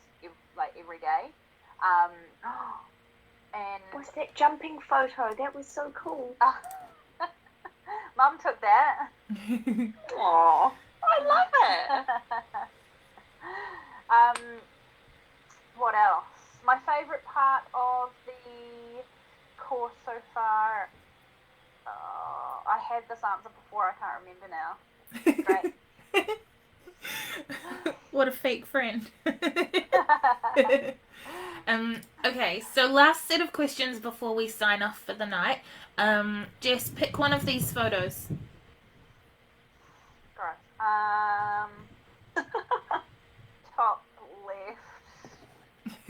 every day. And what's that jumping photo? That was so cool. Mum took that. Aww, I love it. What else? My favourite part of the course so far, I had this answer before, I can't remember now. Great. What a fake friend. Okay, so last set of questions before we sign off for the night. Jess, pick one of these photos. Gross. Top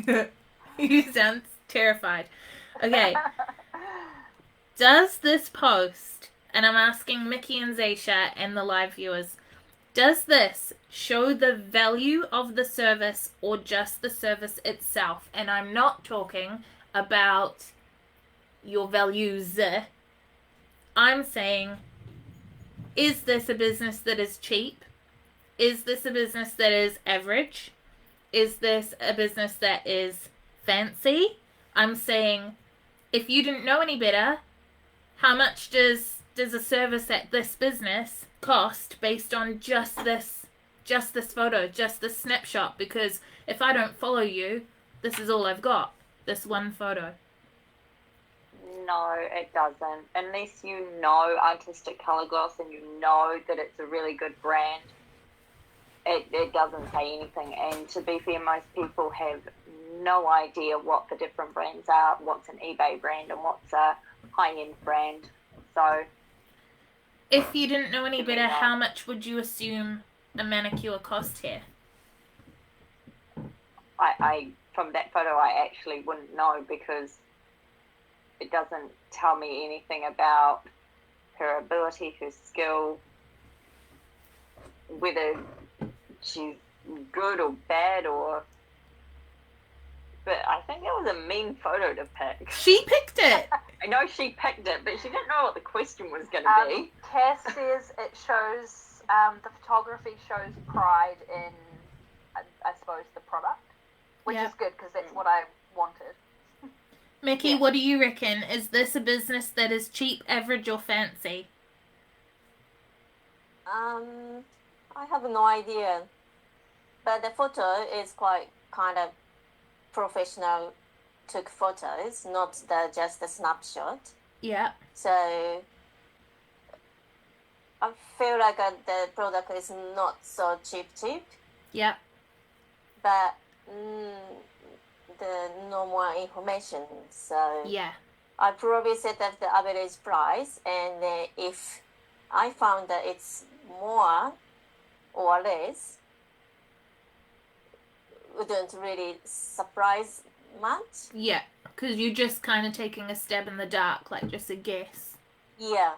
left. You sound terrified. Okay. Does this post, and I'm asking Mickey and Zaisha and the live viewers, does this show the value of the service or just the service itself? And I'm not talking about your values. I'm saying, is this a business that is cheap? Is this a business that is average? Is this a business that is fancy? I'm saying, if you didn't know any better, how much does a service at this business cost based on just this photo, just this snapshot? Because if I don't follow you, this is all I've got, this one photo. No, it doesn't. Unless you know Artistic Colour Gloss and you know that it's a really good brand, it doesn't say anything. And to be fair, most people have no idea what the different brands are, what's an eBay brand and what's a high-end brand. So if you didn't know any better, how much would you assume a manicure cost here? I from that photo, I actually wouldn't know because it doesn't tell me anything about her ability, her skill, whether she's good or bad or... But I think it was a mean photo to pick. She picked it. I know she picked it, but she didn't know what the question was going to be. Cass says it shows, the photography shows pride in, I suppose, the product, which is good because that's what I wanted. Mickey, what do you reckon? Is this a business that is cheap, average, or fancy? I have no idea. But the photo is quite kind of professional took photos, not just the snapshot. Yeah. So I feel like the product is not so cheap. Yeah. But the no more information. So yeah, I probably set up the average price, and if I found that it's more or less, wouldn't really surprise much. Yeah, because you're just kind of taking a stab in the dark, like just a guess. Yeah.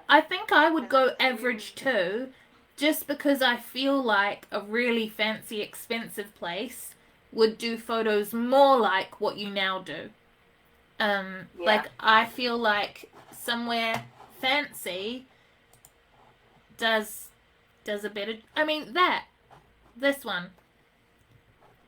I think I would go average too, just because I feel like a really fancy, expensive place would do photos more like what you now do. Like, I feel like somewhere fancy does a better... I mean, this one,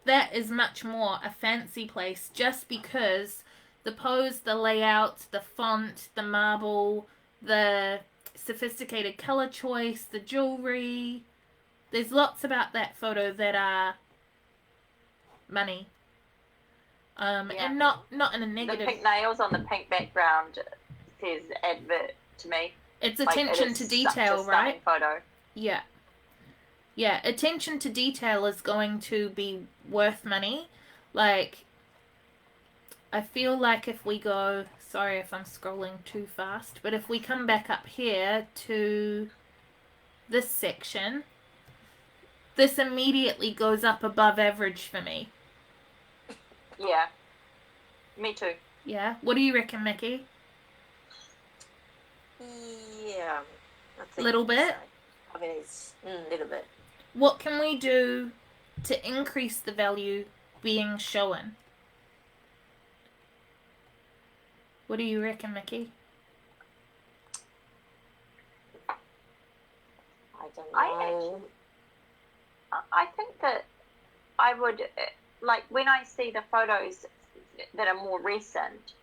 that is much more a fancy place just because the pose, the layout, the font, the marble, the sophisticated color choice, the jewelry. There's lots about that photo that are money. And not in a negative... The pink nails on the pink background says advert to me. It's attention to detail, right? Photo. Yeah. Yeah, attention to detail is going to be worth money. Like, I feel like if we go... Sorry if I'm scrolling too fast, but if we come back up here to this section, this immediately goes up above average for me. Yeah. Me too. Yeah? What do you reckon, Mickey? Yeah. I think Little bit? So. I mean, it's a little bit. What can we do to increase the value being shown? What do you reckon, Mickey? I don't know. I think that I would, like, when I see the photos that are more recent,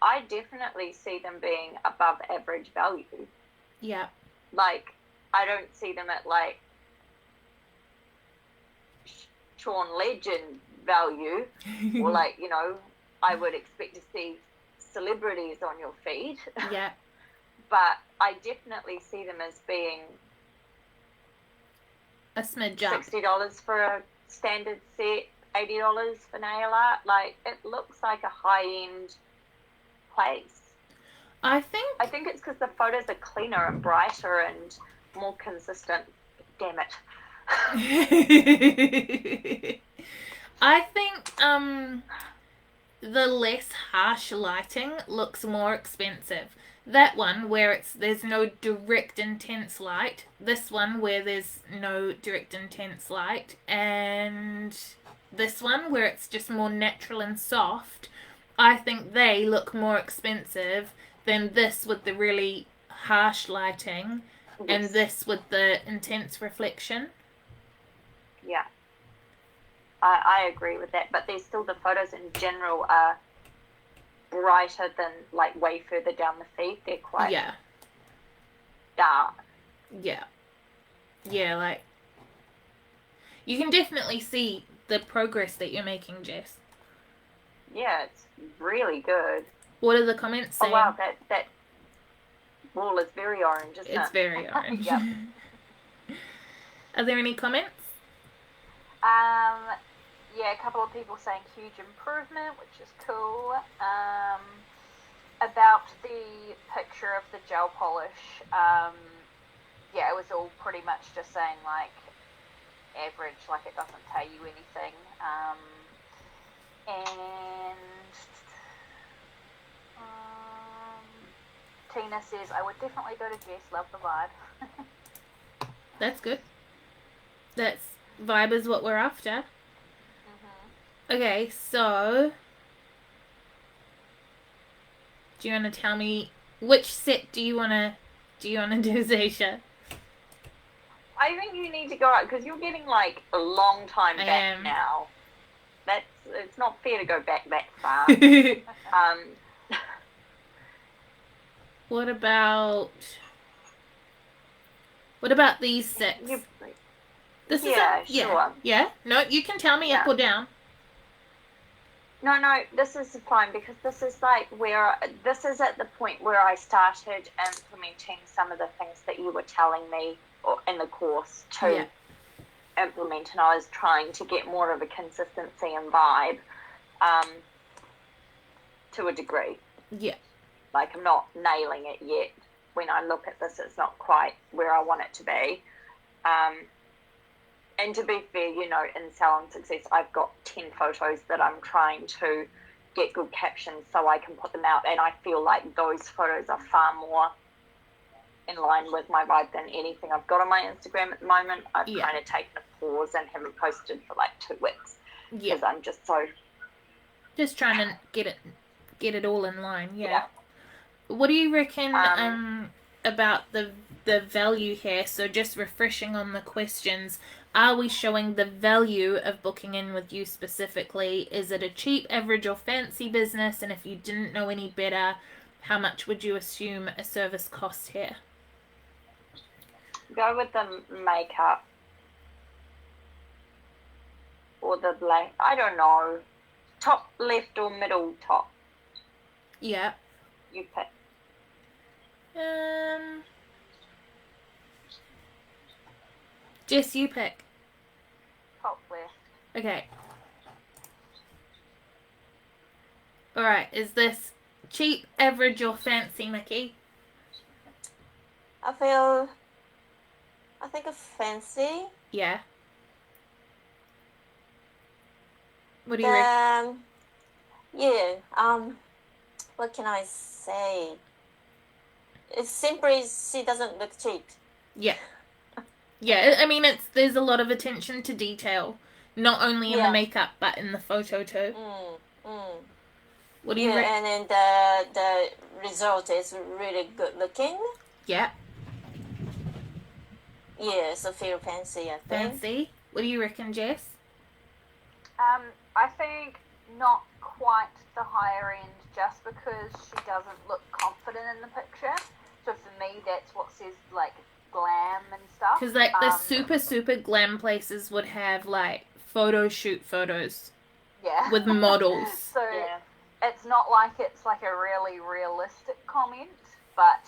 I definitely see them being above average value. Yeah. Like, I don't see them at, like, Sean Legend value, or, like, you know, I would expect to see celebrities on your feed. Yeah. But I definitely see them as being A smidge up. $60 for a standard set, $80 for nail art. Like, it looks like a high-end place. I I think it's because the photos are cleaner and brighter and more consistent. Damn it. I think the less harsh lighting looks more expensive. That one where there's no direct intense light, this one where there's no direct intense light, and this one where it's just more natural and soft, I think they look more expensive than this with the really harsh lighting and this with the intense reflection. Yeah. I agree with that, but there's still the photos in general are brighter than like way further down the feed. They're quite dark. Yeah, like you can definitely see the progress that you're making, Jess. Yeah, it's really good. What are the comments saying? Oh wow, that wall is very orange, isn't it? It's very orange. Yep. Are there any comments? Yeah, a couple of people saying huge improvement, which is cool. About the picture of the gel polish, yeah, it was all pretty much just saying like average, like it doesn't tell you anything. And Tina says, I would definitely go to Jess, love the vibe. That's good. That's vibe is what we're after. Okay, so do you want to tell me which set do you want to do, Zaisha? I think you need to go out because you're getting like a long time back now. It's not fair to go back that far. What about these sets? This is sure. Yeah? No, you can tell me up or down. No, this is fine because this is like this is at the point where I started implementing some of the things that you were telling me in the course to implement, and I was trying to get more of a consistency and vibe to a degree. Yeah. Like, I'm not nailing it yet. When I look at this, it's not quite where I want it to be. And to be fair, you know, in Salon Success, I've got 10 photos that I'm trying to get good captions so I can put them out. And I feel like those photos are far more in line with my vibe than anything I've got on my Instagram at the moment. I've kind of taken a pause and haven't posted for like 2 weeks. Yeah. Because I'm just so... Just trying to get it all in line, yeah. What do you reckon about the value here? So just refreshing on the questions, are we showing the value of booking in with you specifically? Is it a cheap, average or fancy business? And if you didn't know any better, how much would you assume a service cost here? Go with the makeup or the black, I don't know, top left or middle top. Yeah. You pick. Jess, you pick. Top left. Okay. Alright, is this cheap, average or fancy, Mickey? I think a fancy. Yeah. What do you reckon? What can I say? It's simply she doesn't look cheap. Yeah. Yeah, I mean, there's a lot of attention to detail, not only in the makeup, but in the photo too. What do you reckon? And then the result is really good looking. Yeah. Yeah, so feel fancy, I think. Fancy. What do you reckon, Jess? I think not quite the higher end, just because she doesn't look confident in the picture. So for me, that's what says like glam and stuff. Because like the super glam places would have like photo shoot photos. Yeah. With models. So it's not like it's like a really realistic comment, but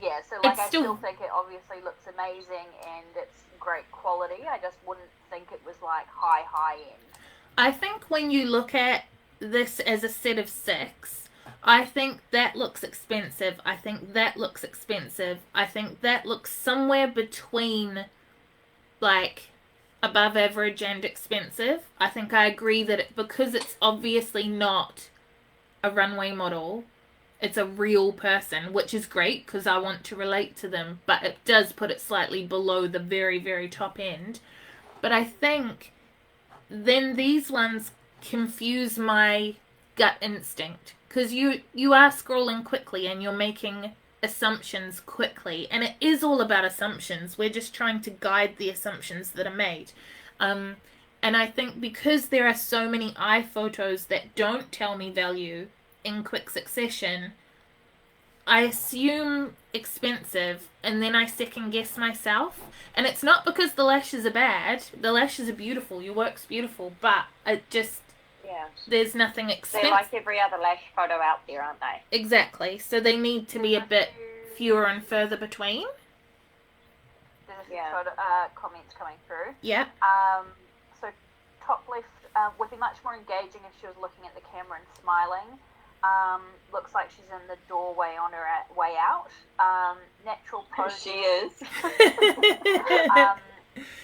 Yeah, so like It's I still still- think it obviously looks amazing and it's great quality. I just wouldn't think it was like high end. I think when you look at this as a set of 6, I think that looks expensive. I think that looks expensive. I think that looks somewhere between like above average and expensive. I think I agree that because it's obviously not a runway model, it's a real person, which is great because I want to relate to them, but it does put it slightly below the very, very top end. But I think then these ones confuse my gut instinct because you are scrolling quickly and you're making assumptions quickly, and it is all about assumptions. We're just trying to guide the assumptions that are made. And I think because there are so many eye photos that don't tell me value in quick succession, I assume expensive and then I second guess myself. And it's not because the lashes are bad. The lashes are beautiful. Your work's beautiful, but it just Yeah. there's nothing They're expensive. like every other lash photo out there, aren't they? Exactly. So they need to be a bit fewer and further between. There's a few Yeah. comments coming through. Yeah. So top left would be much more engaging if she was looking at the camera and smiling. Looks like she's in the doorway on her way out. Natural pose. She is.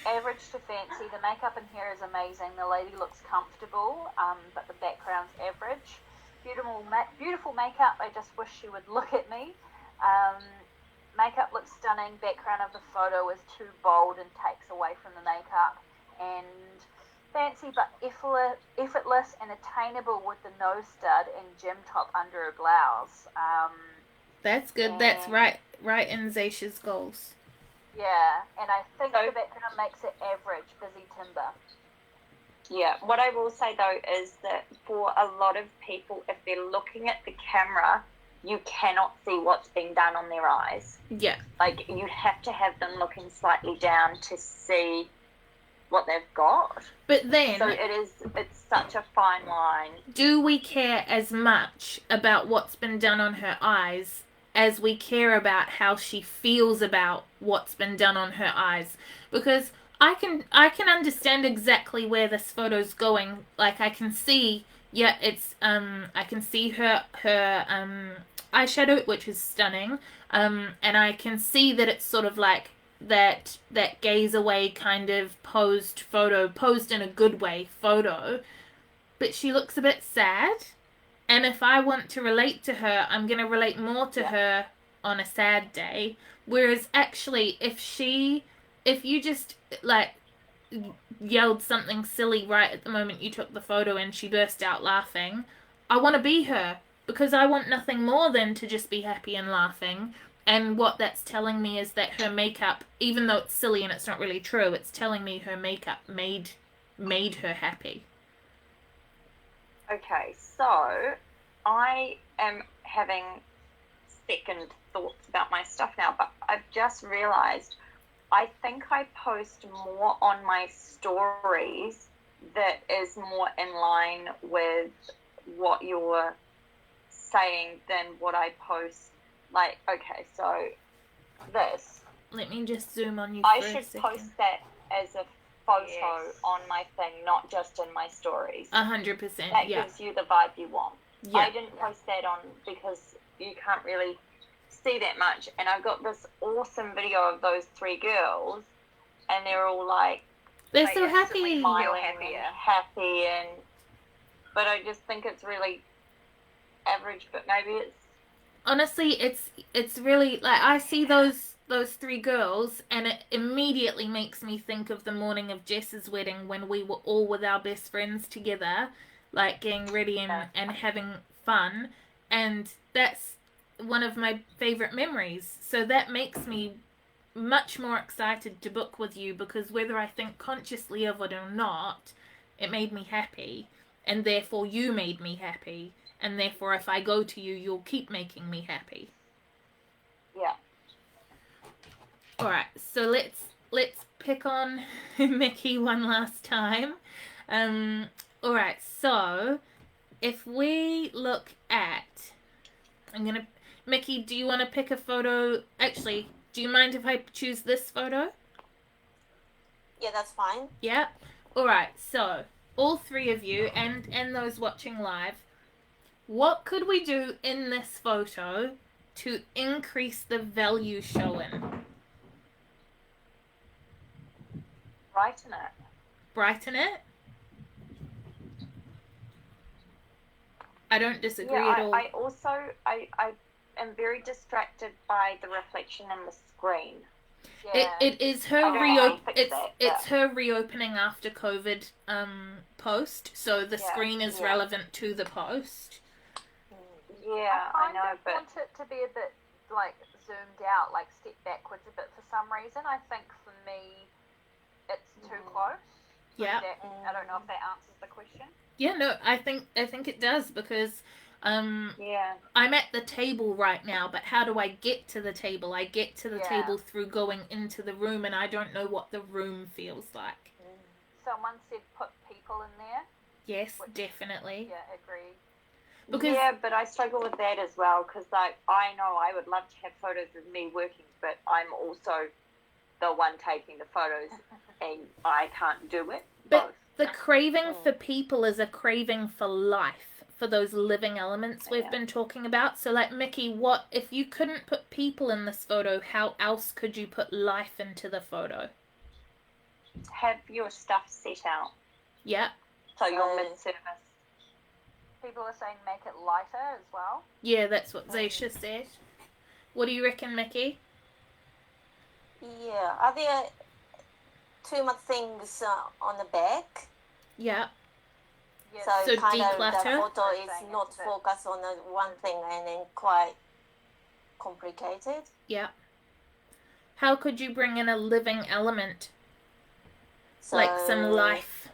Average to fancy. The makeup in here is amazing. The lady looks comfortable, but the background's average. Beautiful makeup. I just wish she would look at me. Makeup looks stunning. Background of the photo is too bold and takes away from the makeup. And fancy but effortless and attainable with the nose stud and gem top under a blouse. That's good. That's right in Zaysha's goals. Yeah, and I think So- the background makes it average, busy timber. Yeah, what I will say though is that for a lot of people, if they're looking at the camera, you cannot see what's being done on their eyes. Yeah. Like, you have to have them looking slightly down to see what they've got. But then, So it's such a fine line. do we care as much about what's been done on her eyes as we care about how she feels about what's been done on her eyes? Because I can understand exactly where this photo's going. Like, I can see, yeah, it's I can see her eyeshadow, which is stunning, and I can see that it's sort of like that gaze away kind of posed in a good way photo, but she looks a bit sad. And if I want to relate to her, I'm going to relate more to her on a sad day. Whereas actually, if you just like yelled something silly right at the moment you took the photo and she burst out laughing, I want to be her because I want nothing more than to just be happy and laughing. And what that's telling me is that her makeup, even though it's silly and it's not really true, it's telling me her makeup made her happy. Okay, so I am having second thoughts about my stuff now, but I've just realized I think I post more on my stories that is more in line with what you're saying than what I post. Like, okay, so this, Let me just zoom on you I for a should second. post that as a photo Yes. on my thing, not just in my stories. 100%. That Yeah. gives you the vibe you want. Yeah. I didn't post that on because you can't really see that much. And I've got this awesome video of those 3 girls, and they're all like They're I so instantly happy. smile. smiling happier. and happy, but I just think it's really average. But maybe it's Honestly, it's really like I see those 3 girls and it immediately makes me think of the morning of Jess's wedding when we were all with our best friends together, like getting ready and having fun, and that's one of my favorite memories. So that makes me much more excited to book with you because whether I think consciously of it or not, it made me happy, and therefore you made me happy. And therefore, if I go to you, you'll keep making me happy. yeah. All right, so let's pick on Mickey one last time. All right, so if we look at, Mickey, do you want to pick a photo? Actually, do you mind if I choose this photo? Yeah, that's fine. Yeah. All right. So, all three of you and those watching live, what could we do in this photo to increase the value shown? Brighten it. Brighten it? I don't disagree Yeah, at all. I also I am very distracted by the reflection in the screen. Yeah. It is her I don't know how to fix that, it's but- her reopening after COVID post, so the Yeah, screen is yeah. relevant to the post. Yeah, I kind know, of but want it to be a bit like zoomed out, like step backwards a bit for some reason. I think for me, it's too close. So Yeah. I don't know if that answers the question. Yeah, no, I think it does because yeah, I'm at the table right now, but how do I get to the table? I get to the Yeah. table through going into the room, and I don't know what the room feels like. Someone said put people in there. Yes, Which- definitely. Yeah, agreed. Because yeah, but I struggle with that as well because like I know I would love to have photos of me working, but I'm also the one taking the photos, and I can't do it. But both. the craving for people is a craving for life, for those living elements we've Yeah. been talking about. So, like, Mickey, what if you couldn't put people in this photo, how else could you put life into the photo? Have your stuff set out Yeah. so you're So- mid-service. People are saying make it lighter as well. Yeah, that's what Zaisha said. What do you reckon, Mickey? Yeah, are there too much things on the back? Yeah. Yeah, So kind of the declutter? photo is Saying not it's a bit- focused on one thing and then quite complicated. Yeah. How could you bring in a living element, So, like some life?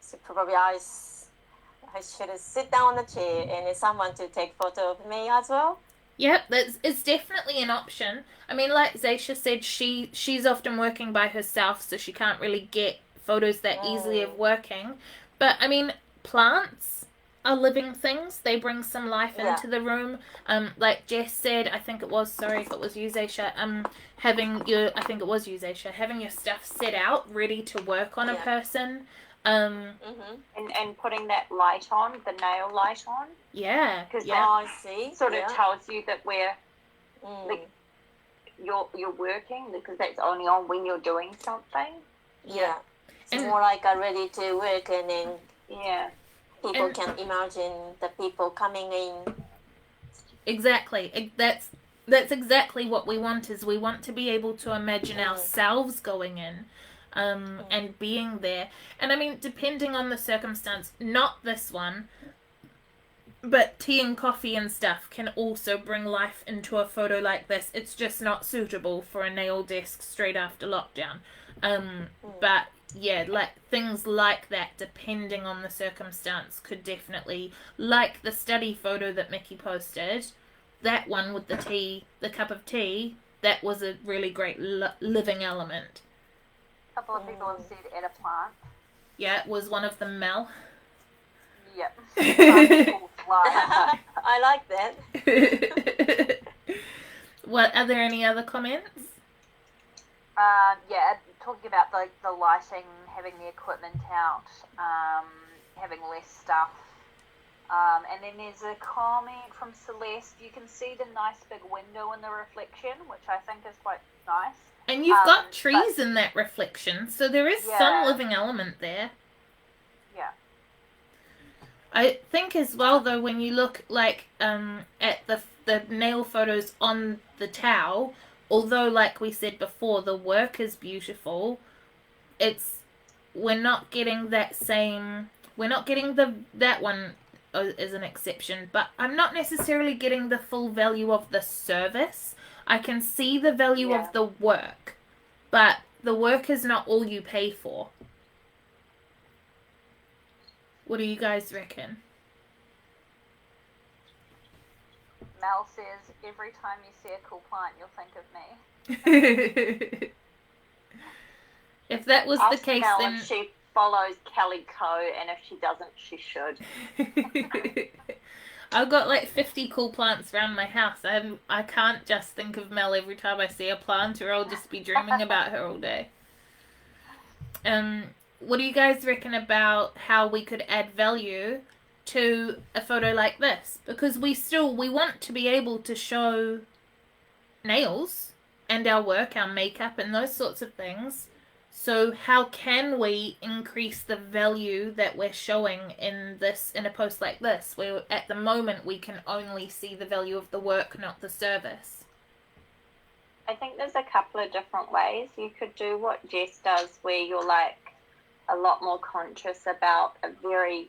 So probably I should sit down on the chair and then someone to take photo of me as well. Yep, it's definitely an option. I mean, like Zaisha said, she's often working by herself, so she can't really get photos that easily of working. But I mean, plants are living things. They bring some life Yeah. into the room. Like Jess said, I think it was, sorry if it was you, Zaisha, having your stuff set out, ready to work on a Yeah. person. And putting that light on, the nail light on, Yeah, because yeah. Oh, I see. sort yeah. of tells you that we're Mm. you're working because that's only on when you're doing something. Yeah. It's And- more like ready to work and then Yeah. people And- can imagine the people coming in. Exactly. That's exactly what we want. Is we want to be able to imagine ourselves going in, and being there. And I mean, depending on the circumstance, not this one, but tea and coffee and stuff can also bring life into a photo like this. It's just not suitable for a nail desk straight after lockdown. But yeah, like things like that, depending on the circumstance, could definitely, like the study photo that Mickey posted, that one with the cup of tea, that was a really great living element. A couple of people have said add a plant. Yeah, it was one of them, Mel. Yep. I like that. What, are there any other comments? Yeah, talking about the lighting, having the equipment out, having less stuff. And then there's a comment from Celeste. You can see the nice big window in the reflection, which I think is quite nice. And you've got but- trees in that reflection, so there is some Yeah. living element there. Yeah. I think as well, though, when you look like at the nail photos on the towel, although like we said before, the work is beautiful, we're not getting that same. We're not getting that one is an exception, but I'm not necessarily getting the full value of the service. I can see the value Yeah. of the work, but the work is not all you pay for. What do you guys reckon? Mel says, every time you see a cool plant, you'll think of me. If that was Ask the case, Mel then if she follows Kelly Co, and if she doesn't, she should. I've got like 50 cool plants around my house. I can't just think of Mel every time I see a plant, or I'll just be dreaming about her all day. What do you guys reckon about how we could add value to a photo like this? Because we want to be able to show nails and our work, our makeup, and those sorts of things. So how can we increase the value that we're showing in a post like this, where at the moment we can only see the value of the work, not the service? I think there's a couple of different ways. You could do what Jess does, where you're like a lot more conscious about a very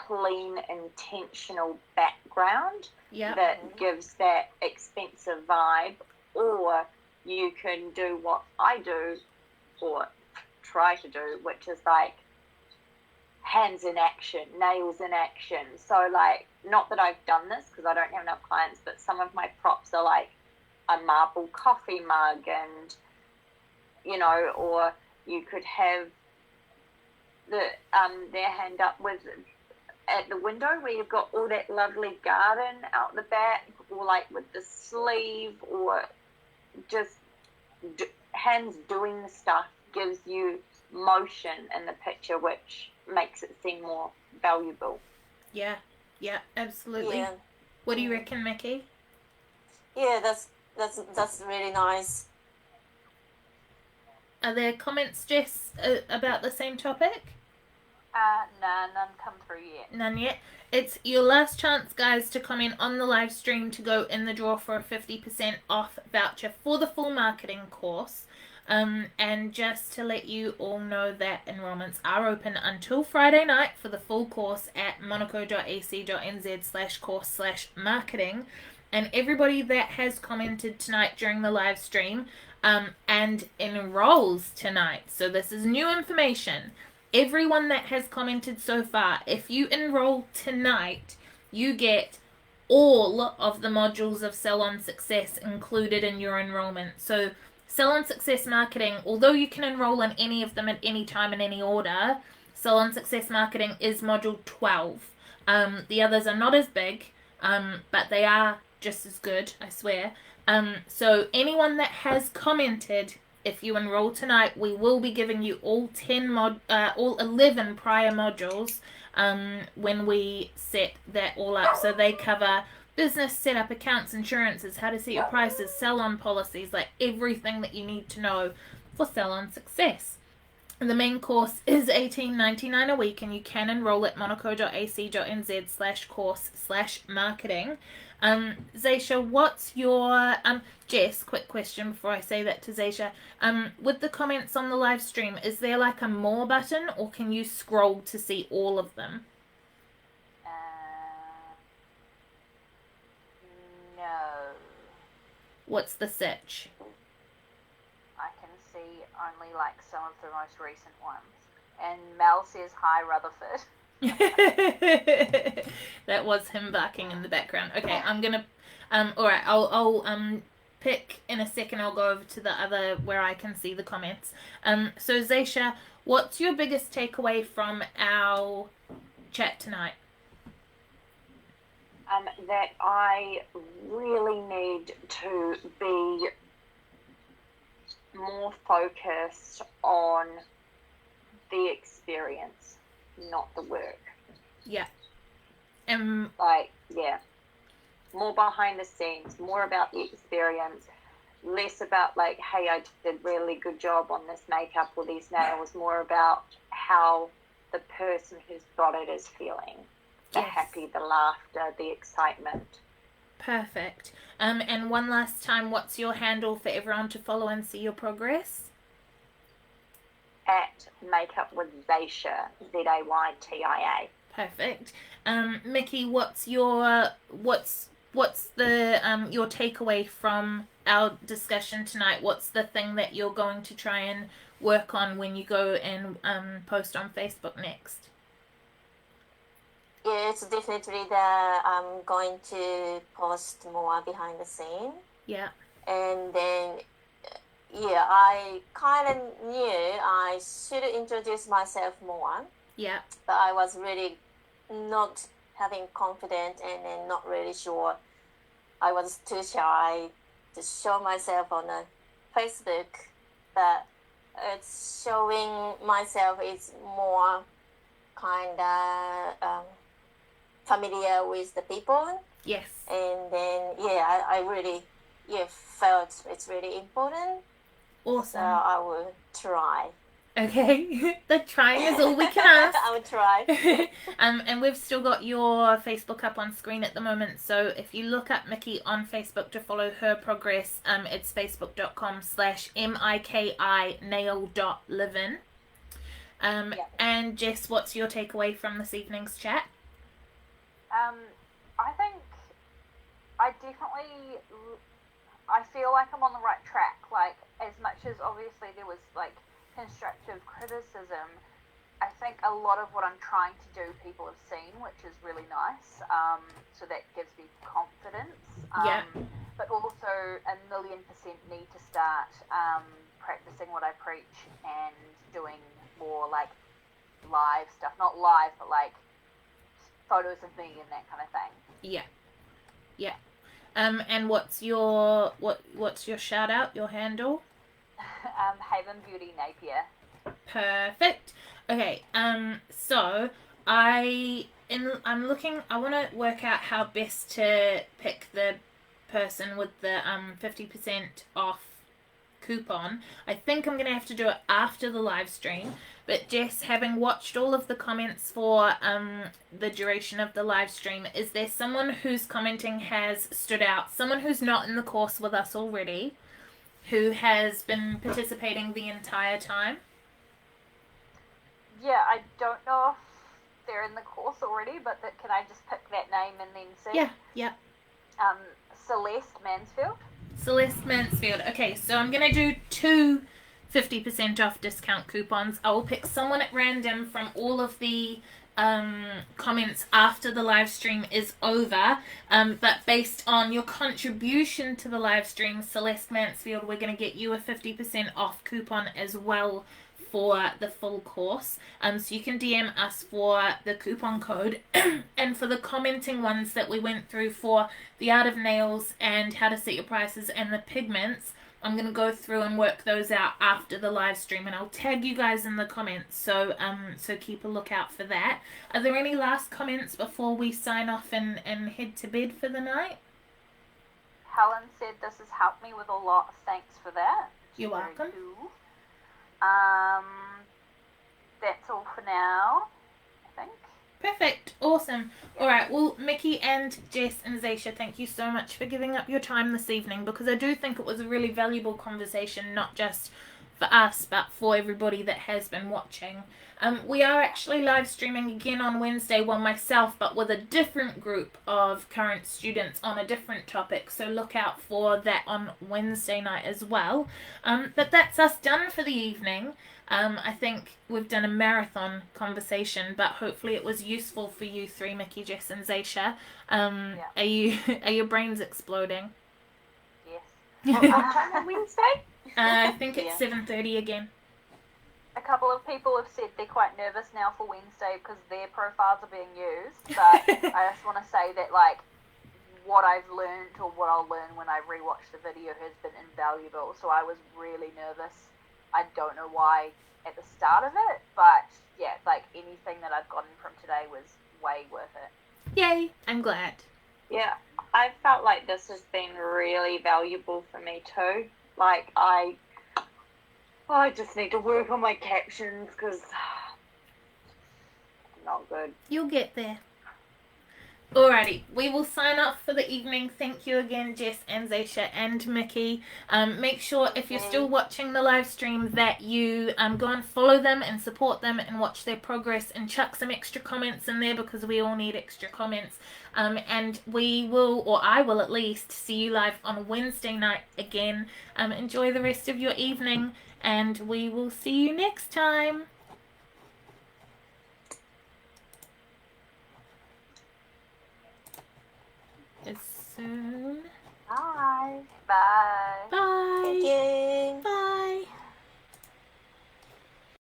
clean, intentional background that gives that expensive vibe. Or you can do what I do, or try to do, which is like hands in action, nails in action. So like, not that I've done this because I don't have enough clients, but some of my props are like a marble coffee mug, and or you could have their hand up with at the window where you've got all that lovely garden out the back, or like with the sleeve, or just hands doing the stuff gives you motion in the picture, which makes it seem more valuable. Yeah, absolutely. Yeah. What do you reckon, Mickey? Yeah, that's really nice. Are there comments, Jess, about the same topic? None come through yet. None yet. It's your last chance, guys, to comment on the live stream to go in the draw for a 50% off voucher for the full marketing course. And just to let you all know that enrollments are open until Friday night for the full course at monaco.ac.nz/course/marketing. And everybody that has commented tonight during the live stream and enrolls tonight, so this is new information, everyone that has commented so far, if you enroll tonight, you get all of the modules of Salon Success included in your enrollment. So Salon Success Marketing, although you can enroll in any of them at any time in any order, Salon Success Marketing is module 12. The others are not as big, but they are just as good, I swear. So anyone that has commented, if you enroll tonight, we will be giving you all 11 prior modules when we set that all up. So they cover business setup, accounts, insurances, how to set your prices, salon policies, like everything that you need to know for salon success. The main course is $18.99 a week, and you can enroll at monaco.ac.nz/course/marketing. Zaisha, what's your Jess, quick question before I say that to Zaisha. With the comments on the live stream, is there like a more button, or can you scroll to see all of them? No. What's the search? I can see only like some of the most recent ones. And Mel says, "Hi, Rutherford." That was him barking in the background. Okay, I'm gonna alright, I'll pick in a second. I'll go over to the other where I can see the comments. So Zaisha, what's your biggest takeaway from our chat tonight? That I really need to be more focused on the experience, not the work. Yeah. More behind the scenes, more about the experience, less about like, hey, I did a really good job on this makeup or these nails, more about how the person who's got it is feeling. The happy, the laughter, the excitement. Perfect. And one last time, what's your handle for everyone to follow and see your progress? At Makeup with Zaisha, Zaytia. Perfect. Mickey, what's the your takeaway from our discussion tonight? What's the thing that you're going to try and work on when you go and post on Facebook next? Yeah, it's definitely that I'm going to post more behind the scene. Yeah. And then, I kind of knew I should introduce myself more. Yeah. But I was really not having confidence and then not really sure. I was too shy to show myself on a Facebook, but it's showing myself is more kind of familiar with the people. Yes. And then, yeah, I really felt it's really important. Awesome. So I will try. Okay, the trying is all we can ask. I will try. And we've still got your Facebook up on screen at the moment, so if you look up Miki on Facebook to follow her progress, it's facebook.com/miki-nail.livin. And Jess, what's your takeaway from this evening's chat? I think I feel like I'm on the right track. Like, as much as obviously there was like constructive criticism, I think a lot of what I'm trying to do people have seen, which is really nice. So that gives me confidence. But also 1,000,000% need to start practicing what I preach and doing more like live stuff. Not live, but like photos of me and that kind of thing. Yeah. And what's your shout out, your handle? Haven Beauty Napier. Perfect. Okay. So I'm looking. I want to work out how best to pick the person with the 50% off coupon. I think I'm gonna have to do it after the live stream. But Jess, having watched all of the comments for the duration of the live stream, is there someone whose commenting has stood out? Someone who's not in the course with us already, who has been participating the entire time? Yeah, I don't know if they're in the course already, but can I just pick that name and then see? Yeah. Celeste Mansfield. Celeste Mansfield. Okay, so I'm going to do 2 50% off discount coupons. I will pick someone at random from all of the comments after the live stream is over. But based on your contribution to the live stream, Celeste Mansfield, we're going to get you a 50% off coupon as well for the full course. So you can DM us for the coupon code. And for the commenting ones that we went through for the art of nails and how to set your prices and the pigments, I'm going to go through and work those out after the live stream, and I'll tag you guys in the comments, so keep a lookout for that. Are there any last comments before we sign off and head to bed for the night? Helen said this has helped me with a lot. Thanks for that. You're welcome. Cool. That's all for now, I think. Perfect. Awesome. All right. Well, Miki and Jess and Zaisha, thank you so much for giving up your time this evening, because I do think it was a really valuable conversation, not just for us, but for everybody that has been watching. We are actually live streaming again on Wednesday, well, myself, but with a different group of current students on a different topic, so look out for that on Wednesday night as well. But that's us done for the evening. I think we've done a marathon conversation, but hopefully it was useful for you three, Miki, Jess, and Zaisha. Are your brains exploding? Yes. What time on Wednesday? I think it's 7:30 again. A couple of people have said they're quite nervous now for Wednesday because their profiles are being used, but I just want to say that, like, what I've learned or what I'll learn when I rewatch the video has been invaluable. So I was really nervous. I don't know why at the start of it, but yeah, like, anything that I've gotten from today was way worth it. Yay, I'm glad. Yeah, I felt like this has been really valuable for me too. Like, I just need to work on my captions because I'm not good. You'll get there. Alrighty, we will sign off for the evening. Thank you again, Jess and Zaisha and Miki. Make sure, if you're still watching the live stream, that you go and follow them and support them and watch their progress and chuck some extra comments in there, because we all need extra comments. And we will, or I will at least, see you live on Wednesday night again. Enjoy the rest of your evening, and we will see you next time. As soon. Bye. Bye.